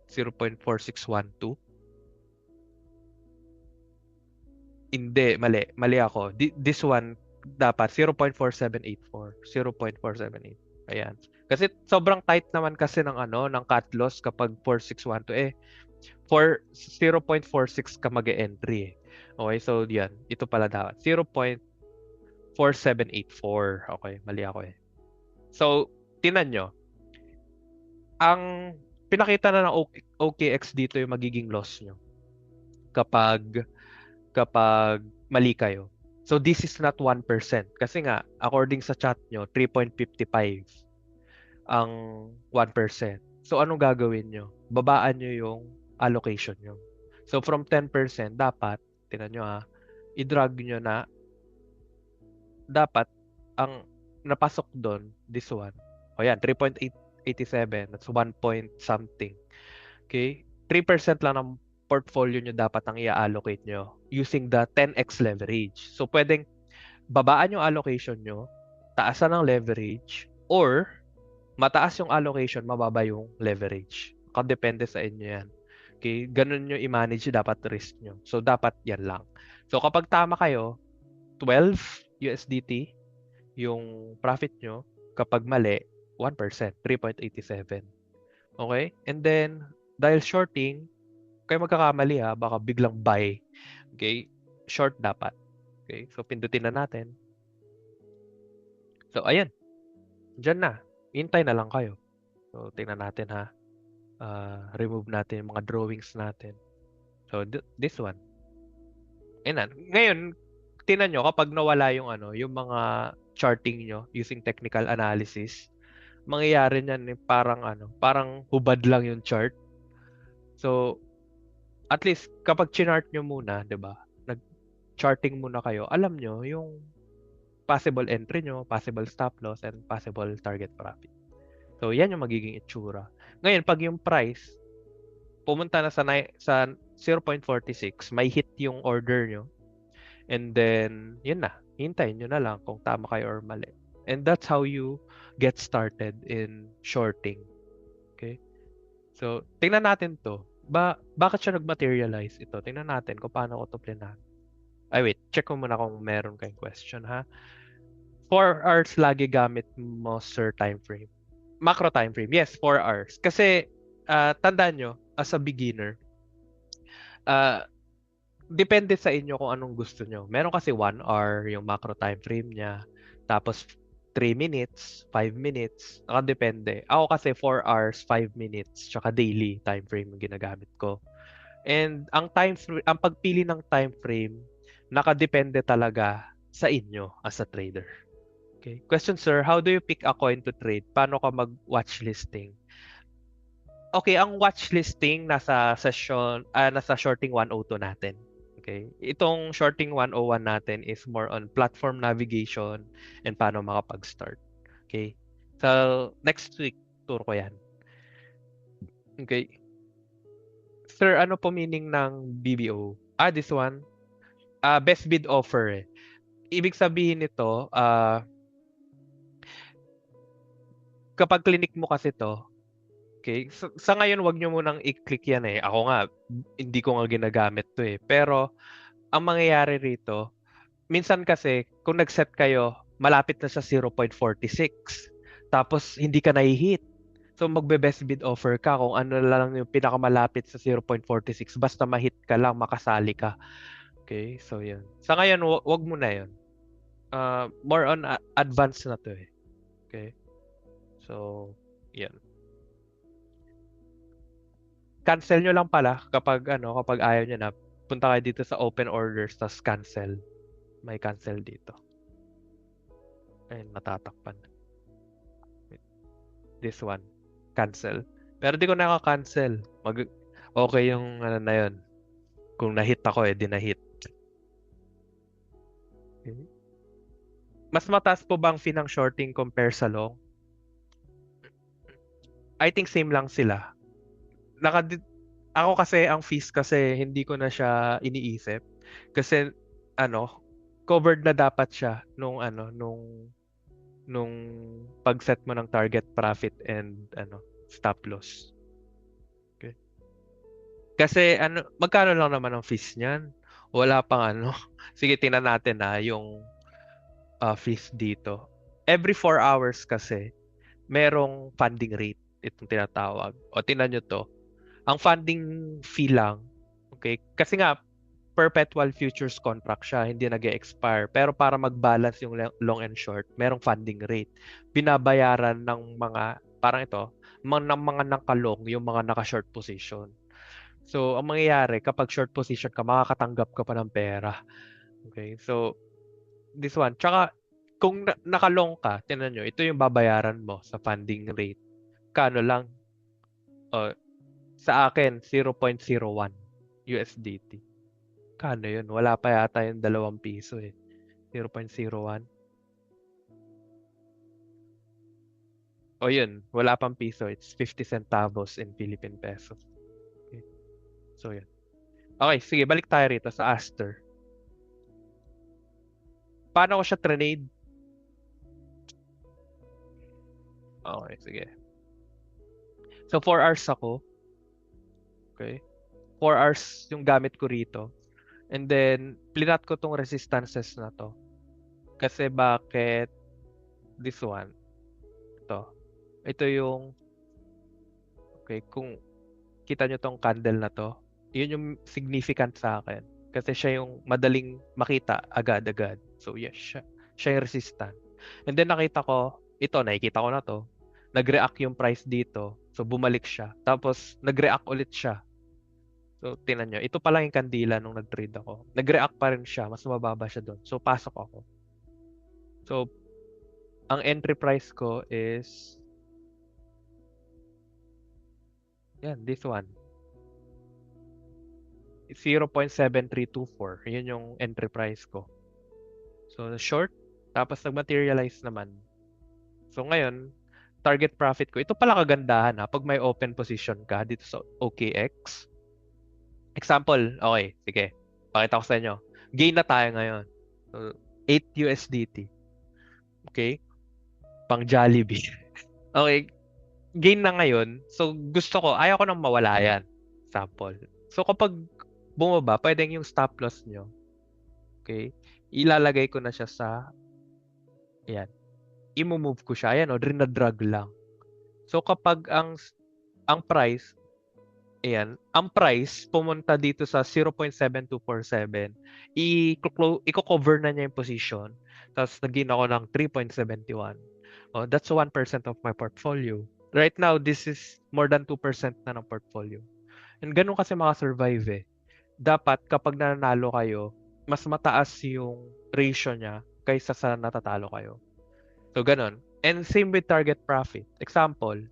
0.4612. Hindi, mali. Mali ako. This one, dapat 0.4784. 0.478. Ayan. Kasi sobrang tight naman kasi ng cut loss kapag 4612 eh. 0.46 ka mag-entry eh. Okay, so yan. Ito pala dapat. 0.4784. Okay, mali ako eh. So, tinan nyo. Ang pinakita na ng OKX dito yung magiging loss nyo kapag mali kayo. So, this is not 1%. Kasi nga, according sa chat nyo, 3.55 ang 1%. So, anong gagawin nyo? Babaan nyo yung allocation nyo. So, from 10%, dapat, tinan nyo i-drag nyo na dapat ang napasok doon, this one. O yan, 3.8 0.87. That's 1 point something. Okay? 3% lang ng portfolio nyo dapat ang i-allocate nyo using the 10x leverage. So, pwedeng babaan yung allocation nyo, taasan ng leverage, or mataas yung allocation, mababa yung leverage. Depende sa inyo yan. Okay? Ganun nyo i-manage dapat risk nyo. So, dapat yan lang. So, kapag tama kayo, 12 USDT yung profit nyo. Kapag mali, 1%, 3.87. Okay? And then, dahil shorting, kayo magkakamali ha, baka biglang buy. Okay? Short dapat. Okay? So, pindutin na natin. So, ayan. Diyan na. Hintay na lang kayo. So, tingnan natin ha. Remove natin yung mga drawings natin. So, this one. Ayan. Ngayon, tingnan nyo, kapag nawala yung yung mga charting nyo using technical analysis, mangyayari niyan parang hubad lang yung chart. So, at least kapag chinart nyo muna, 'di ba? Nag-charting muna kayo, alam nyo yung possible entry nyo, possible stop loss, and possible target profit. So, yan yung magiging itsura. Ngayon, pag yung price pumunta na sa 0.46, may hit yung order nyo, and then, yun na. Hintayin nyo na lang kung tama kayo or mali. And that's how you get started in shorting. Okay? So, tingnan natin to. Bakit siya nag-materialize ito? Tingnan natin kung paano ko to plinan. Ay, wait. Check ko muna kung meron kayong question, ha? 4 hours lagi gamit mo, sir, time frame. Macro time frame. Yes, 4 hours. Kasi, tandaan nyo, as a beginner, depende sa inyo kung anong gusto nyo. Meron kasi 1 hour yung macro time frame niya. Tapos 3 minutes, 5 minutes. Nakadepende. Ako kasi 4 hours, 5 minutes, tsaka daily time frame yung ginagamit ko. And ang pagpili ng time frame, nakadepende talaga sa inyo as a trader. Okay. Question, sir, how do you pick a coin to trade? Paano ka mag-watch listing? Okay, ang watch listing nasa shorting 102 natin. Okay. Itong shorting 101 natin is more on platform navigation and paano makapag-start. Okay. So, next week, tour ko yan. Okay. Sir, ano po meaning ng BBO? This one. Best bid offer eh. Ibig sabihin nito, kapag clinic mo kasi to, okay, sa ngayon wag nyo munang i-click yan eh. Ako nga, hindi ko nga ginagamit to eh. Pero, ang mangyayari rito, minsan kasi, kung nag-set kayo, malapit na sa 0.46. Tapos, hindi ka nai-hit. So, magbe-best bid offer ka kung ano lang yung pinakamalapit sa 0.46. Basta ma-hit ka lang, makasali ka. Okay, so yun. Sa ngayon, wag mo na yun. More on advanced na to eh. Okay. So, yan. Cancel nyo lang pala kapag ayaw nyo na. Punta kayo dito sa open orders, tas cancel. May cancel dito. Ayun, matatakpan. This one. Cancel. Pero di ko naka-cancel. Okay yung na yun. Kung na-hit ako di na-hit. Okay. Mas mataas po bang fee ng shorting compare sa long? I think same lang sila. Ako kasi ang fees kasi hindi ko na siya iniisip kasi covered na dapat siya nung pag-set mo ng target profit and stop loss. Okay. Kasi magkano lang naman ang fees niyan? Wala pang Sige, tingnan natin yung fees dito. Every 4 hours kasi merong funding rate itong tinatawag. O tingnan nyo to. Ang funding fee lang, okay? Kasi nga, perpetual futures contract siya, hindi nag-expire. Pero para mag-balance yung long and short, merong funding rate. Binabayaran ng ng mga nakalong, yung mga naka-short position. So, ang mangyayari, kapag short position ka, makakatanggap ka pa ng pera. Okay? So, this one. Tsaka, kung nakalong ka, tingnan nyo, ito yung babayaran mo sa funding rate. Kano lang? Sa akin, 0.01 USDT. Kano yun? Wala pa yata yung 2 piso eh. 0.01. O yun, wala pang piso. It's 50 centavos in Philippine pesos. Okay. So yun. Okay, sige, balik tayo rito sa Aster. Paano ko siya trade? Okay, sige. So 4 hours ako. Okay. 4 hours yung gamit ko rito. And then, plinat ko tong resistances na to. Kasi bakit this one? Ito. Ito yung, okay, kung kita nyo tong candle na to, yun yung significant sa akin. Kasi siya yung madaling makita agad-agad. So yes, siya yung resistant. And then nakita ko, nakikita ko na to, nag-react yung price dito. So bumalik siya. Tapos nag-react ulit siya. So tingnan nyo, ito pa lang yung kandila nung nag-trade ako. Nag-react pa rin siya, mas mababa siya doon. So pasok ako. So ang entry price ko is yan, this one. 0.7324. Yun yung entry price ko. So, short. Tapos nag-materialize naman. So, ngayon, target profit ko. Ito pala kagandahan ha. Pag may open position ka dito sa OKX. Example. Okay, sige. Pakita ko sa inyo. Gain na tayo ngayon. So, 8 USDT. Okay? Pang Jollibee. Okay. Gain na ngayon. So, gusto ko, ayaw ko nang mawala yan. Example. So, kapag bumaba, pwedeng yung stop loss nyo. Okay? Ilalagay ko na siya sa, ayan. I-move ko siya. Ayan o, drag lang. So, kapag ang price, ayan, ang price pumunta dito sa 0.7247, i-cover na niya yung position. Tapos, nag-gain ako ng 3.71. Oh, that's 1% of my portfolio. Right now, this is more than 2% na ng portfolio. And ganun kasi makasurvive eh. Dapat kapag nanalo kayo, mas mataas yung ratio niya kaysa sa natatalo kayo. So, ganun. And same with target profit. Example,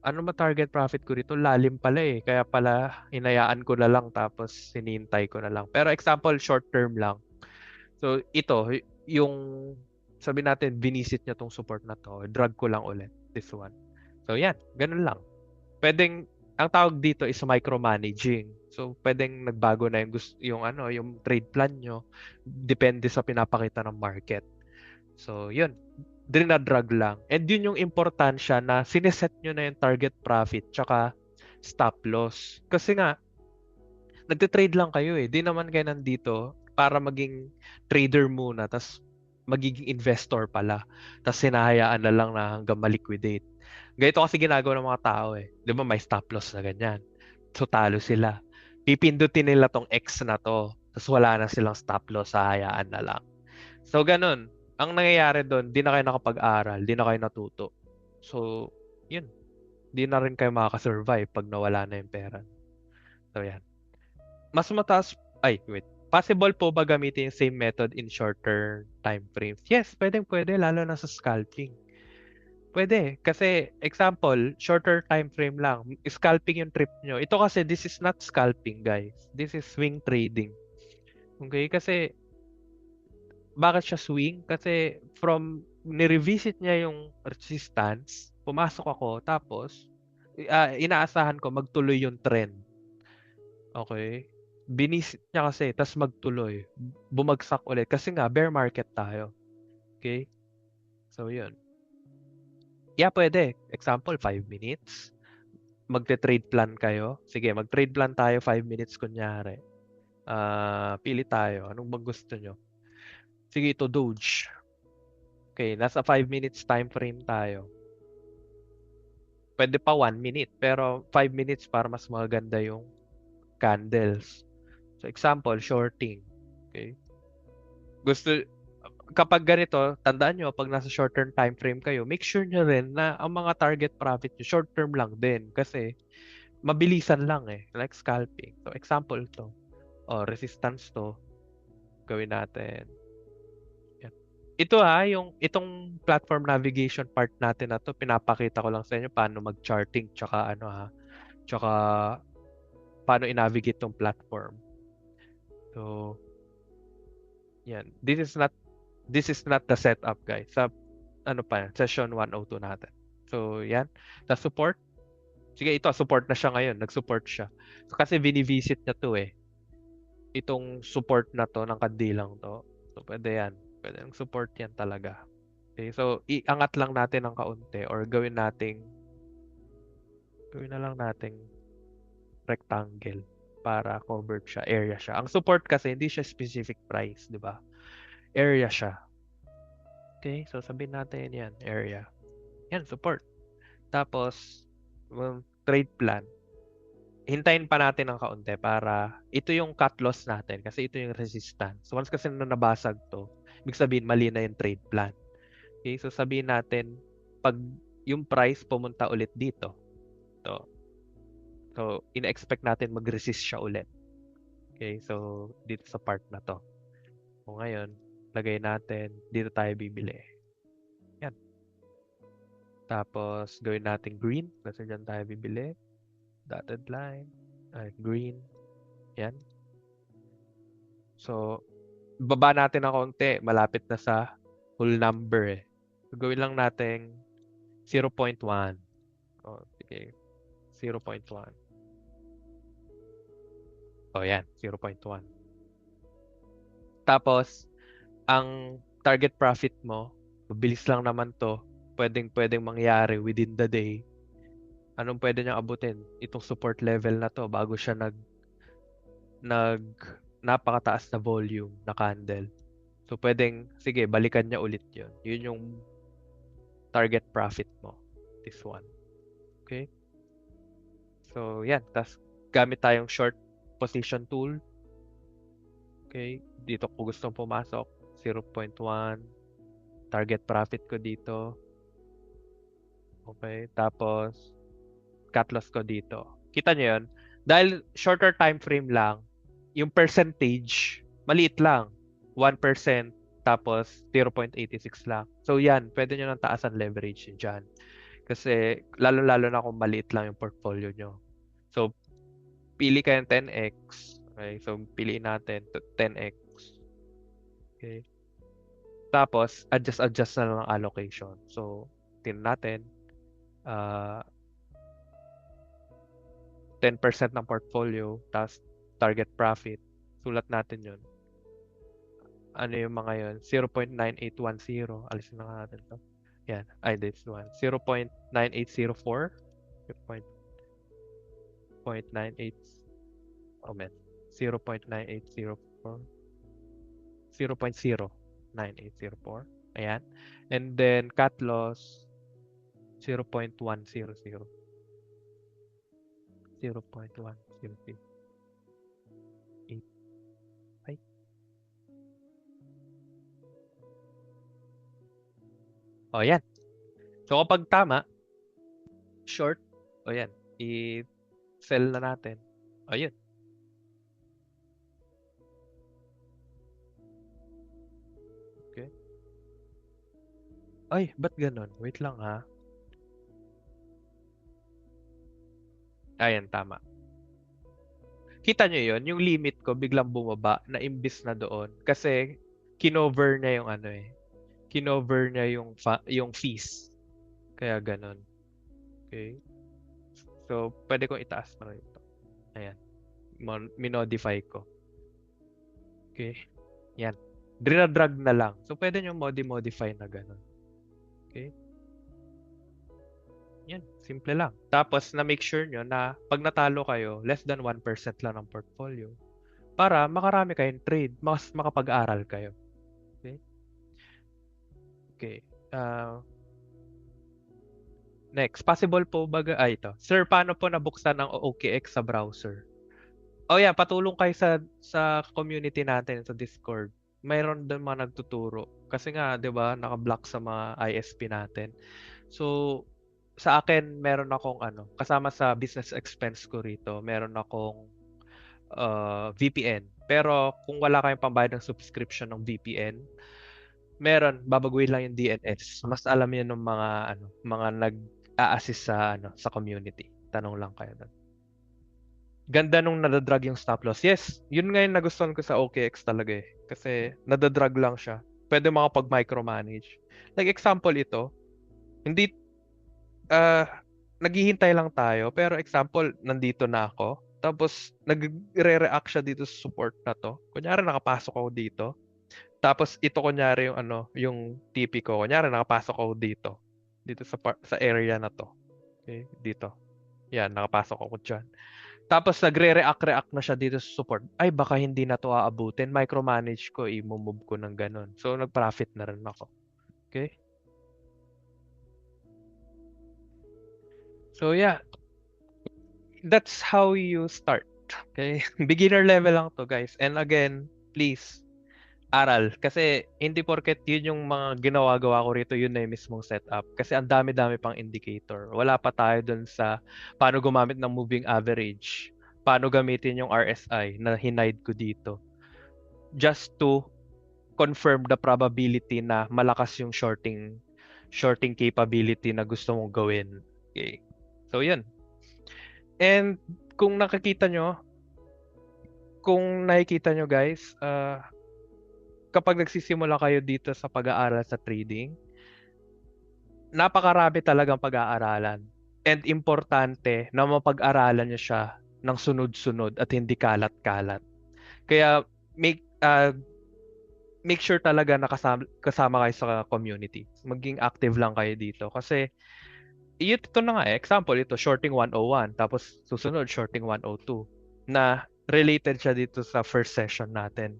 ano ba target profit ko dito? Lalim pala eh. Kaya pala, hinayaan ko na lang tapos hinihintay ko na lang. Pero example, short term lang. So, ito, yung sabi natin, binisit niya tong support na to. Drag ko lang ulit. This one. So, yan. Ganun lang. Pwedeng, ang tawag dito is micromanaging. So, pwedeng nagbago na yung trade plan nyo. Depende sa pinapakita ng market. So, yun. Drag lang. And yun yung importansya na sineset nyo na yung target profit tsaka stop loss. Kasi nga, nagte-trade lang kayo eh. Di naman kayo nandito para maging trader muna tas magiging investor pala. Tas sinahayaan na lang na hanggang ma-liquidate. Ganito kasi ginagawa ng mga tao eh. Di ba may stop loss na ganyan. So talo sila. Pipindutin nila tong X na to. Tas wala na silang stop loss. Hahayaan na lang. So ganun. Ang nangyayari doon, di na kayo nakapag-aral. Di na kayo natuto. So, yun. Di na rin kayo makakasurvive pag nawala na yung pera. So yan. Mas mataas, possible po ba gamitin yung same method in shorter time frames? Yes, pwede, lalo na sa scalping. Pwede, kasi example, shorter time frame lang. Scalping yung trip nyo. Ito kasi, this is not scalping, guys. This is swing trading. Okay, kasi, bakit siya swing? Kasi, nirevisit niya yung resistance, pumasok ako, tapos, inaasahan ko magtuloy yung trend. Okay? Binisit niya kasi, tas magtuloy. Bumagsak ulit. Kasi nga, bear market tayo. Okay? So, yun. Yeah, pwede. Example, 5 minutes. Magte-trade plan kayo. Sige, mag-trade plan tayo 5 minutes kunyari. Pili tayo. Anong bang gusto nyo? Sige, ito Doge. Okay, nasa 5 minutes time frame tayo. Pwede pa 1 minute, pero 5 minutes para mas maganda yung candles. So, example, shorting. Okay? Kapag ganito, tandaan nyo, pag nasa short-term time frame kayo, make sure nyo rin na ang mga target profit nyo, short-term lang din. Kasi, mabilisan lang eh. Like scalping. So, example to. Resistance to. Gawin natin. Yan. Ito itong platform navigation part natin na to, pinapakita ko lang sa inyo paano mag-charting, tsaka tsaka paano i-navigate tong platform. So, yan. This is not the setup, guys. Sa session 102 natin. So So, yan. Sa support, sige, ito, support na siya ngayon. Nag-support siya. So, kasi binivisit niya to eh. Itong support na to, ng kandilang to. So, pwede yan. Pwede yung support yan talaga. Okay, so, iangat lang natin ng kaunti or gawin na lang nating rectangle para covered siya, area siya. Ang support kasi, hindi siya specific price, di ba? Area siya. Okay, so sabihin natin yan, area. Yan, support. Tapos, trade plan. Hintayin pa natin ng kaunti para ito yung cut loss natin kasi ito yung resistance. So once kasi na nabasag to, ibig sabihin mali na yung trade plan. Okay, so sabihin natin pag yung price pumunta ulit dito. To. So ina-expect natin mag-resist siya ulit. Okay, so dito sa part na to. So ngayon, lagay natin dito tayo bibili. Yan. Tapos gawin natin green kasi diyan tayo bibili. Dotted line, green. Yan. So, baba natin ng konti. Malapit na sa whole number eh. So, gawin lang natin 0.1. Oh, sige. 0.1. Oh, yan. 0.1. Tapos, ang target profit mo, mabilis lang naman to. Pwedeng mangyari within the day. Anong pwede niyang abutin? Itong support level na to bago siya napakataas na volume na candle. So, pwedeng, sige, balikan niya ulit yun. Yun yung target profit mo. This one. Okay? So, yan. Tapos, gamit tayong short position tool. Okay? Dito ko gustong pumasok. 0.1. Target profit ko dito. Okay? Tapos, cut loss ko dito. Kita nyo yun? Dahil shorter time frame lang, yung percentage, maliit lang. 1%, tapos 0.86 lang. So yan, pwede nyo nang taasan leverage dyan. Kasi lalo-lalo na kung maliit lang yung portfolio nyo. So, pili kayo ng 10x. Okay, so piliin natin 10x. Okay. Tapos, adjust na lang ang allocation. So, tingnan natin. 10% ng portfolio, tapos target profit. Sulat natin yun. Ano yung mga yun? 0.9810. Alisin na nga natin to. Yan. Ay, this one. 0.9804. 0.98. Oh, man. 0.9804. 0.09804. Ayan. And then, cut loss, 0.100. 0.100. Ay. O, yan. So, kapag tama, short, o yan, i-sell na natin. O, yun. Okay. Ay, ba't ganun? Wait lang ha. Ayan, tama. Kita nyo yun, yung limit ko biglang bumaba na imbis na doon. Kasi, kinover niya yung ano eh. Kinover niya yung fees. Kaya ganun. Okay. So, pwede kong itaas pa rin ito. Ayan. Minodify ko. Okay. Yan. Drag na lang. So, pwede nyo modify na ganun. Okay. Yan. Simple lang. Tapos, na-make sure nyo na pag natalo kayo, less than 1% lang ng portfolio. Para makarami kayong trade. Mas makapag-aral kayo. Okay. Okay. Next. Possible po ba? Ito. Sir, paano po nabuksan ang OKX sa browser? Oh yeah, patulong kayo sa community natin sa Discord. Mayroon din mga nagtuturo. Kasi nga, 'di ba, naka-block sa mga ISP natin. So, sa akin meron akong kasama sa business expense ko rito, meron akong VPN. Pero kung wala kayong pambayad ng subscription ng VPN, babaguhin lang yung DNS. Mas alam yan ng mga nag-a-assist sa community. Tanong lang kayo doon. Ganda nung nadadrag yung stop loss. Yes, yun nga yung nagustuhan ko sa OKX talaga eh. Kasi nadadrag lang siya. Pwede makapag-micromanage. Like example ito, hindi naghihintay lang tayo. Pero example, nandito na ako. Tapos, nagre-react siya dito sa support na to. Kunyari, nakapasok ako dito. Tapos, ito kunyari yung ano, yung TP ko. Kunyari, nakapasok ako dito. Dito sa area na to. Okay, dito. Yan, nakapasok ako dyan. Tapos, nagre-react na siya dito sa support. Ay, baka hindi na to aabutin. Micromanage ko, i-move ko ng ganun. So, nag-profit na rin ako. Okay? So, yeah. That's how you start. Okay? Beginner level lang to, guys. And again, please, aral. Kasi hindi porket yun yung mga ginawa-gawa ko rito, yun na yung mismong setup. Kasi ang dami-dami pang indicator. Wala pa tayo dun sa paano gumamit ng moving average. Paano gamitin yung RSI na hinide ko dito. Just to confirm the probability na malakas yung shorting capability na gusto mong gawin. Okay. So, yun. And kung nakikita nyo guys, kapag nagsisimula kayo dito sa pag-aaral sa trading, napakarami talagang pag-aaralan. And importante na mapag-aralan nyo siya ng sunod-sunod at hindi kalat-kalat. Kaya make sure talaga na kasama kayo sa community. Maging active lang kayo dito. Kasi ito na nga example, ito shorting 101, tapos susunod shorting 102 na related siya dito sa first session natin.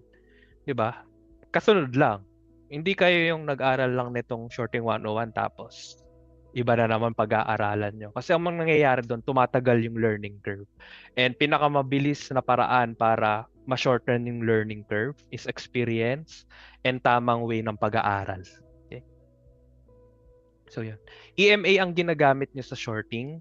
'Di ba? Kasunod lang. Hindi kayo yung nag-aral lang nitong shorting 101 tapos iba na naman pag-aaralan nyo. Kasi ang mga nangyayari doon, tumatagal yung learning curve. And pinakamabilis na paraan para ma-shorten yung learning curve is experience and tamang way ng pag-aaral. Okay? So, yun. EMA ang ginagamit nyo sa shorting.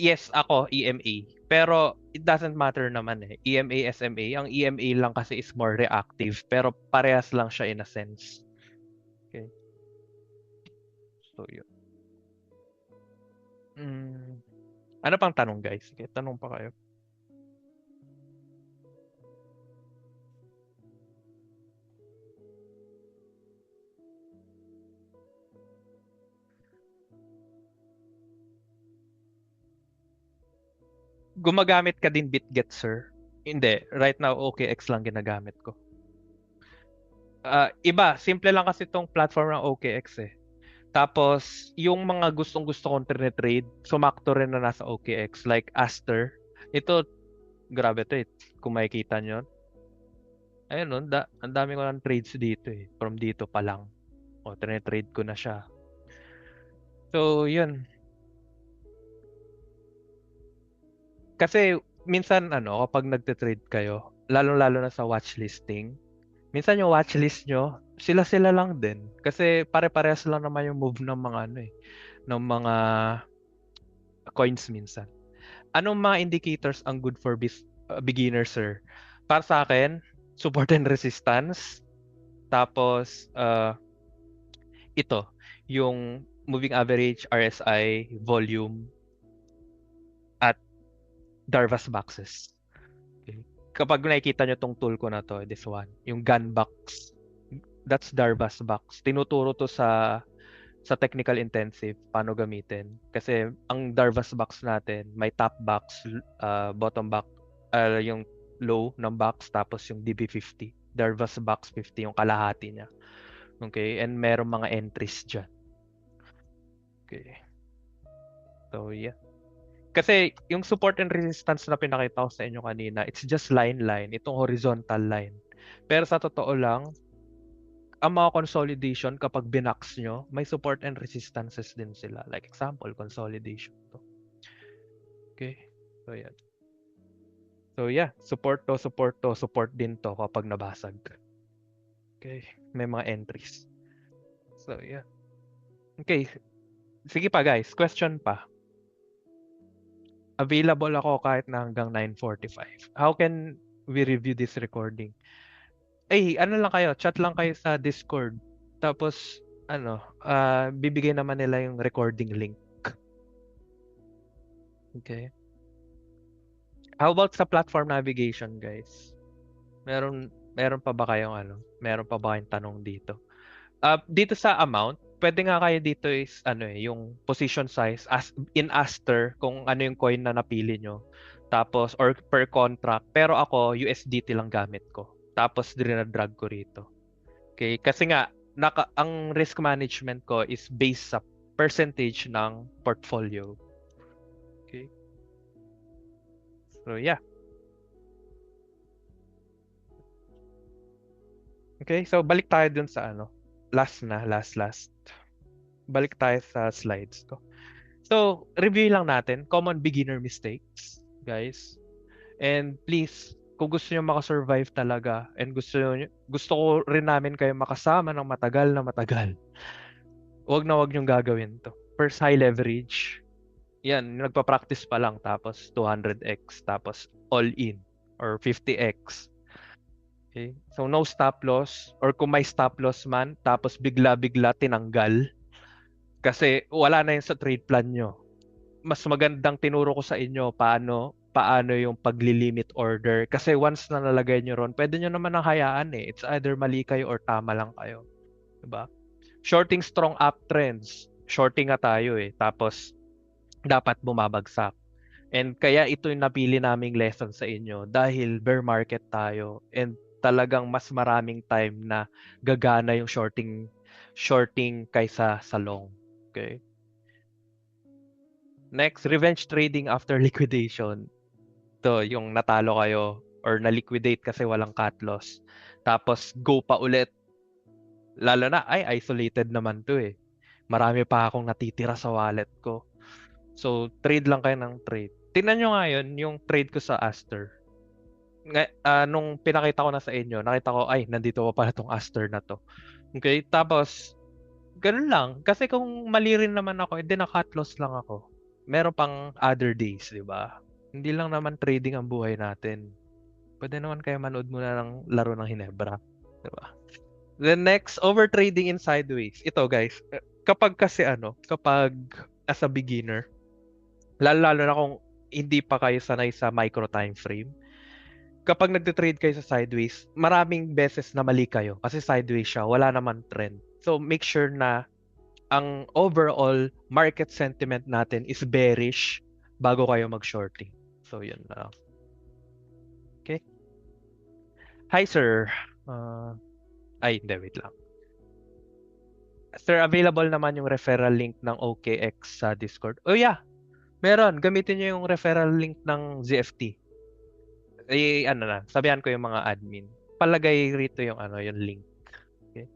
Yes, ako, EMA. Pero it doesn't matter naman eh. EMA, SMA. Ang EMA lang kasi is more reactive. Pero parehas lang siya in a sense. Okay. So, yun. Ano pang tanong, guys? Sige, tanong pa kayo. Gumagamit ka din BitGet, sir? Hindi. Right now, OKX lang ginagamit ko. Iba. Simple lang kasi itong platform ng OKX eh. Tapos, yung mga gustong-gusto kong trade, sumakto rin na nasa OKX. Like Aster. Ito, grabe to eh. Kung makikita nyo. Ayun nun, ang dami ko ng trades dito eh. From dito pa lang. O, trade ko na siya. So, yun. Kasi, minsan, kapag nagte-trade kayo, lalong-lalo na sa watchlisting, minsan yung watchlist nyo, sila-sila lang din. Kasi pare-parehas lang naman yung move ng mga ng mga coins minsan. Anong mga indicators ang good for beginner, sir? Para sa akin, support and resistance. Tapos, ito, yung moving average, RSI, volume, at Darvas boxes. Okay. Kapag nakikita nyo tong tool ko na to, this one, yung gun box, that's Darvas box. Tinuturo to sa technical intensive paano gamitin. Kasi ang Darvas box natin, may top box, bottom box, yung low ng box, tapos yung DB50. Darvas box 50, yung kalahati niya. Okay? And meron mga entries dyan. Okay. So, yeah. Kasi yung support and resistance na pinakita ko sa inyo kanina, it's just line. Itong horizontal line. Pero sa totoo lang, ang mga consolidation kapag binax nyo, may support and resistances din sila. Like example, consolidation to. Okay? So, yan. So, yeah. Support din to kapag nabasag. Okay? May mga entries. So, yeah. Okay. Sige pa, guys. Question pa. Available ako kahit na hanggang 9:45. How can we review this recording? Ano lang kayo, chat lang kayo sa Discord. Tapos, bibigay naman nila yung recording link. Okay. How about sa platform navigation, guys? Meron pa ba kayong meron pa ba kayong tanong dito? Dito sa amount, pwede nga kayo dito is ano yung position size as in Aster kung ano yung coin na napili nyo. Tapos or per contract. Pero ako USDT lang gamit ko. Tapos drag ko rito. Okay? Kasi nga ang risk management ko is based sa percentage ng portfolio. Okay? So yeah. Okay, so balik tayo dun sa ano. Last. Balik tayo sa slides ko. So, review lang natin common beginner mistakes, guys. And please, kung gusto niyo makasurvive talaga and gusto ko rin namin kayo makasama ng matagal na matagal. Wag niyong gagawin 'to. First, high leverage. Yan, nagpa-practice pa lang tapos 200x tapos all in or 50x. Okay? So no stop loss or kung may stop loss man tapos bigla-bigla tinanggal kasi wala na yun sa trade plan nyo. Mas magandang tinuro ko sa inyo paano yung pagli-limit order kasi once na nalagay nyo ron, pwede nyo naman nang hayaan eh. It's either mali kayo or tama lang kayo. Diba? Shorting strong uptrends. Shorting nga tayo eh. Tapos dapat bumabagsak. And kaya ito yung napili naming lesson sa inyo dahil bear market tayo and talagang mas maraming time na gagana yung shorting kaysa sa long. Okay? Next, revenge trading after liquidation. To yung natalo kayo or na-liquidate kasi walang cut loss. Tapos go pa ulit. Lalo na ay isolated naman to eh. Marami pa akong natitira sa wallet ko. So, trade lang kayo ng trade. Tingnan nyo nga yun, yung trade ko sa Aster. Nung pinakita ko na sa inyo, nakita ko, ay, nandito pa pala tong Aster na to. Okay, tapos, ganun lang. Kasi kung mali rin naman ako, hindi na-cut loss lang ako. Meron pang other days, di ba? Hindi lang naman trading ang buhay natin. Pwede naman kayo manood muna ng laro ng Hinebra. Di ba? The next, overtrading in sideways. Ito guys, kapag as a beginner, lalo na kung hindi pa kayo sanay sa micro time frame, kapag nagte-trade kayo sa sideways, maraming beses na mali kayo kasi sideways siya, wala naman trend. So make sure na ang overall market sentiment natin is bearish bago kayo mag-shorting. So yun na. Okay. Hi sir. Hindi, wait lang. Sir, available naman yung referral link ng OKX sa Discord. Oh yeah, meron. Gamitin niyo yung referral link ng ZFT. Sabihan ko yung mga admin. Palagay rito yung yung link. Okay?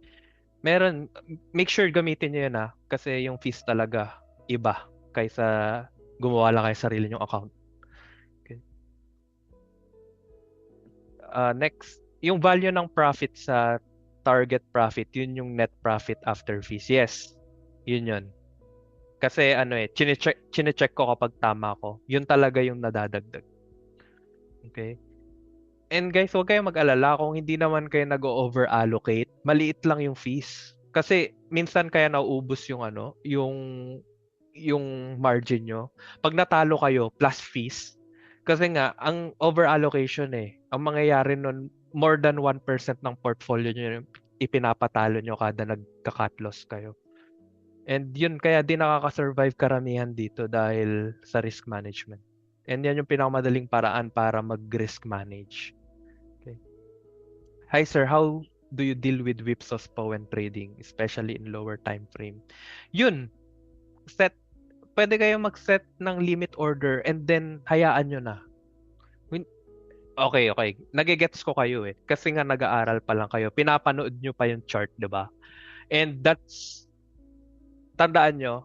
Meron, make sure gamitin niyo yun kasi yung fees talaga iba kaysa gumawa lang kayo sarili yung account. Okay. Next, yung value ng profit sa target profit, yun yung net profit after fees. Yes, yun. Kasi chine-check ko kapag tama ko. Yun talaga yung nadadagdag. Okay? And guys, huwag kayong mag-alala kung hindi naman kayo nag-over-allocate, maliit lang yung fees. Kasi minsan kaya nauubos yung margin nyo. Pag natalo kayo, plus fees. Kasi nga, ang over-allocation ang mangyayari nun, more than 1% ng portfolio nyo yung ipinapatalo nyo kada nagka-cut loss kayo. And yun, kaya di nakaka-survive karamihan dito dahil sa risk management. And yan yung pinakamadaling paraan para mag-risk manage. Okay. Hi sir, how do you deal with whipsaws po when trading, especially in lower time frame? Yun, pwede kayo mag-set ng limit order and then hayaan nyo na. Okay. Nagigets ko kayo kasi nga nag-aaral pa lang kayo. Pinapanood nyo pa yung chart, di ba? And tandaan nyo,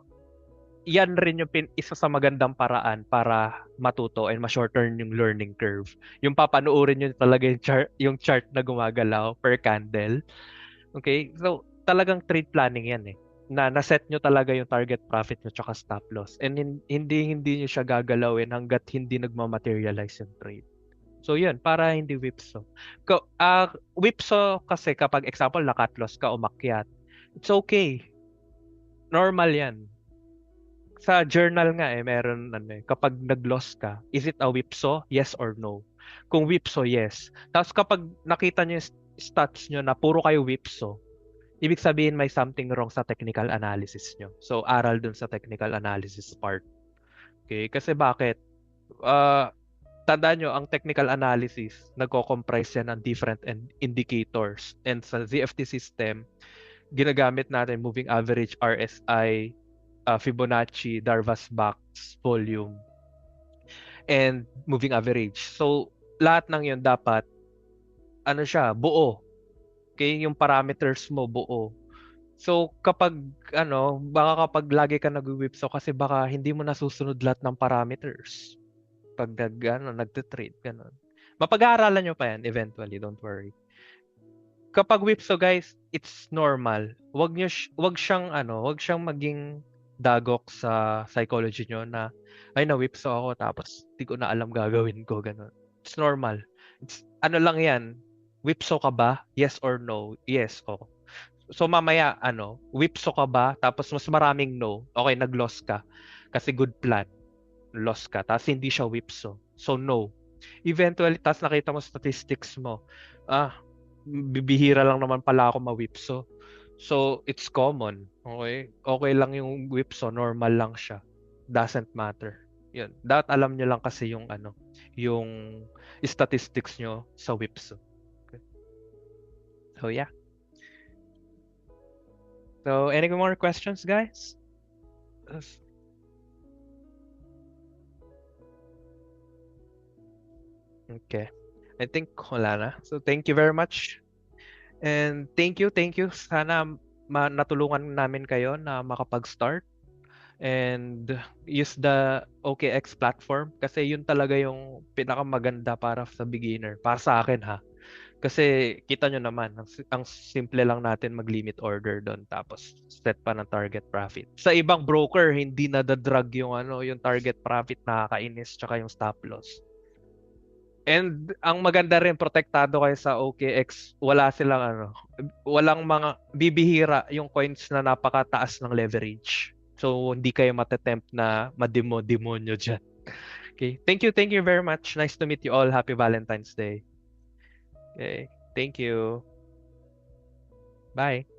yan rin yung isa sa magandang paraan para matuto and ma-shorten yung learning curve. Yung papanoorin nyo talaga yung chart na gumagalaw per candle. Okay? So, talagang trade planning yan na naset nyo talaga yung target profit nyo tsaka stop loss. And hindi nyo siya gagalawin hanggat hindi nagmamaterialize yung trade. So, yun, para hindi whipsaw. Whipsaw kasi kapag example, na-cut loss ka, umakyat. It's okay. Normal yan. Sa journal nga meron kapag nag-loss ka, is it a whipsaw? Yes or no? Kung whipsaw, yes. Tapos kapag nakita niyo yung stats niyo na puro kayo whipsaw, ibig sabihin may something wrong sa technical analysis nyo. So, aral dun sa technical analysis part. Okay? Kasi bakit? Ah, tandaan nyo, ang technical analysis, nagko-comprise yan ng different indicators. And sa ZFT system, ginagamit natin moving average, RSI, Fibonacci, Darvas Box, volume, and moving average. So, lahat ng yun dapat, ano siya, buo. Okay? Yung parameters mo, buo. So, kapag, baka kapag lagi ka nag-whipsaw kasi baka hindi mo nasusunod lahat ng parameters. Pag nagte-trade, ganun. Mapag-aaralan nyo pa yan eventually, don't worry. Kapag whipsaw guys, it's normal. Wag siyang maging dagok sa psychology nyo na ay na-whipsaw ako tapos di ko na alam gagawin ko ganun. It's normal. It's ano lang 'yan. Whipsaw ka ba? Yes or no? Yes, oh. So mamaya whipsaw ka ba? Tapos mas maraming no. Okay, nag-loss ka. Kasi good plan. Loss ka. Tapos hindi siya whipsaw. So no. Eventually, tapos nakita mo statistics mo. Bibihira lang naman pala ako ma-whipsaw. So, it's common. Okay? Okay lang yung whipsaw. Normal lang siya. Doesn't matter. Yun. Dapat alam nyo lang kasi yung statistics nyo sa whipsaw. Okay. So, yeah. So, any more questions, guys? Okay. I think wala na. So, thank you very much. And thank you. Sana natulungan namin kayo na makapag-start and use the OKX platform kasi yun talaga yung pinakamaganda para sa beginner. Para sa akin ha. Kasi kita nyo naman, ang simple lang natin mag-limit order doon tapos set pa ng target profit. Sa ibang broker, hindi nadadrag yung target profit, nakakainis, tsaka yung stop loss. And ang maganda rin, protektado kayo sa OKX. Walang mga bibihira yung coins na napakataas ng leverage. So, hindi kayo matetempt na mademo-demonyo dyan. Okay. Thank you very much. Nice to meet you all. Happy Valentine's Day. Okay. Thank you. Bye.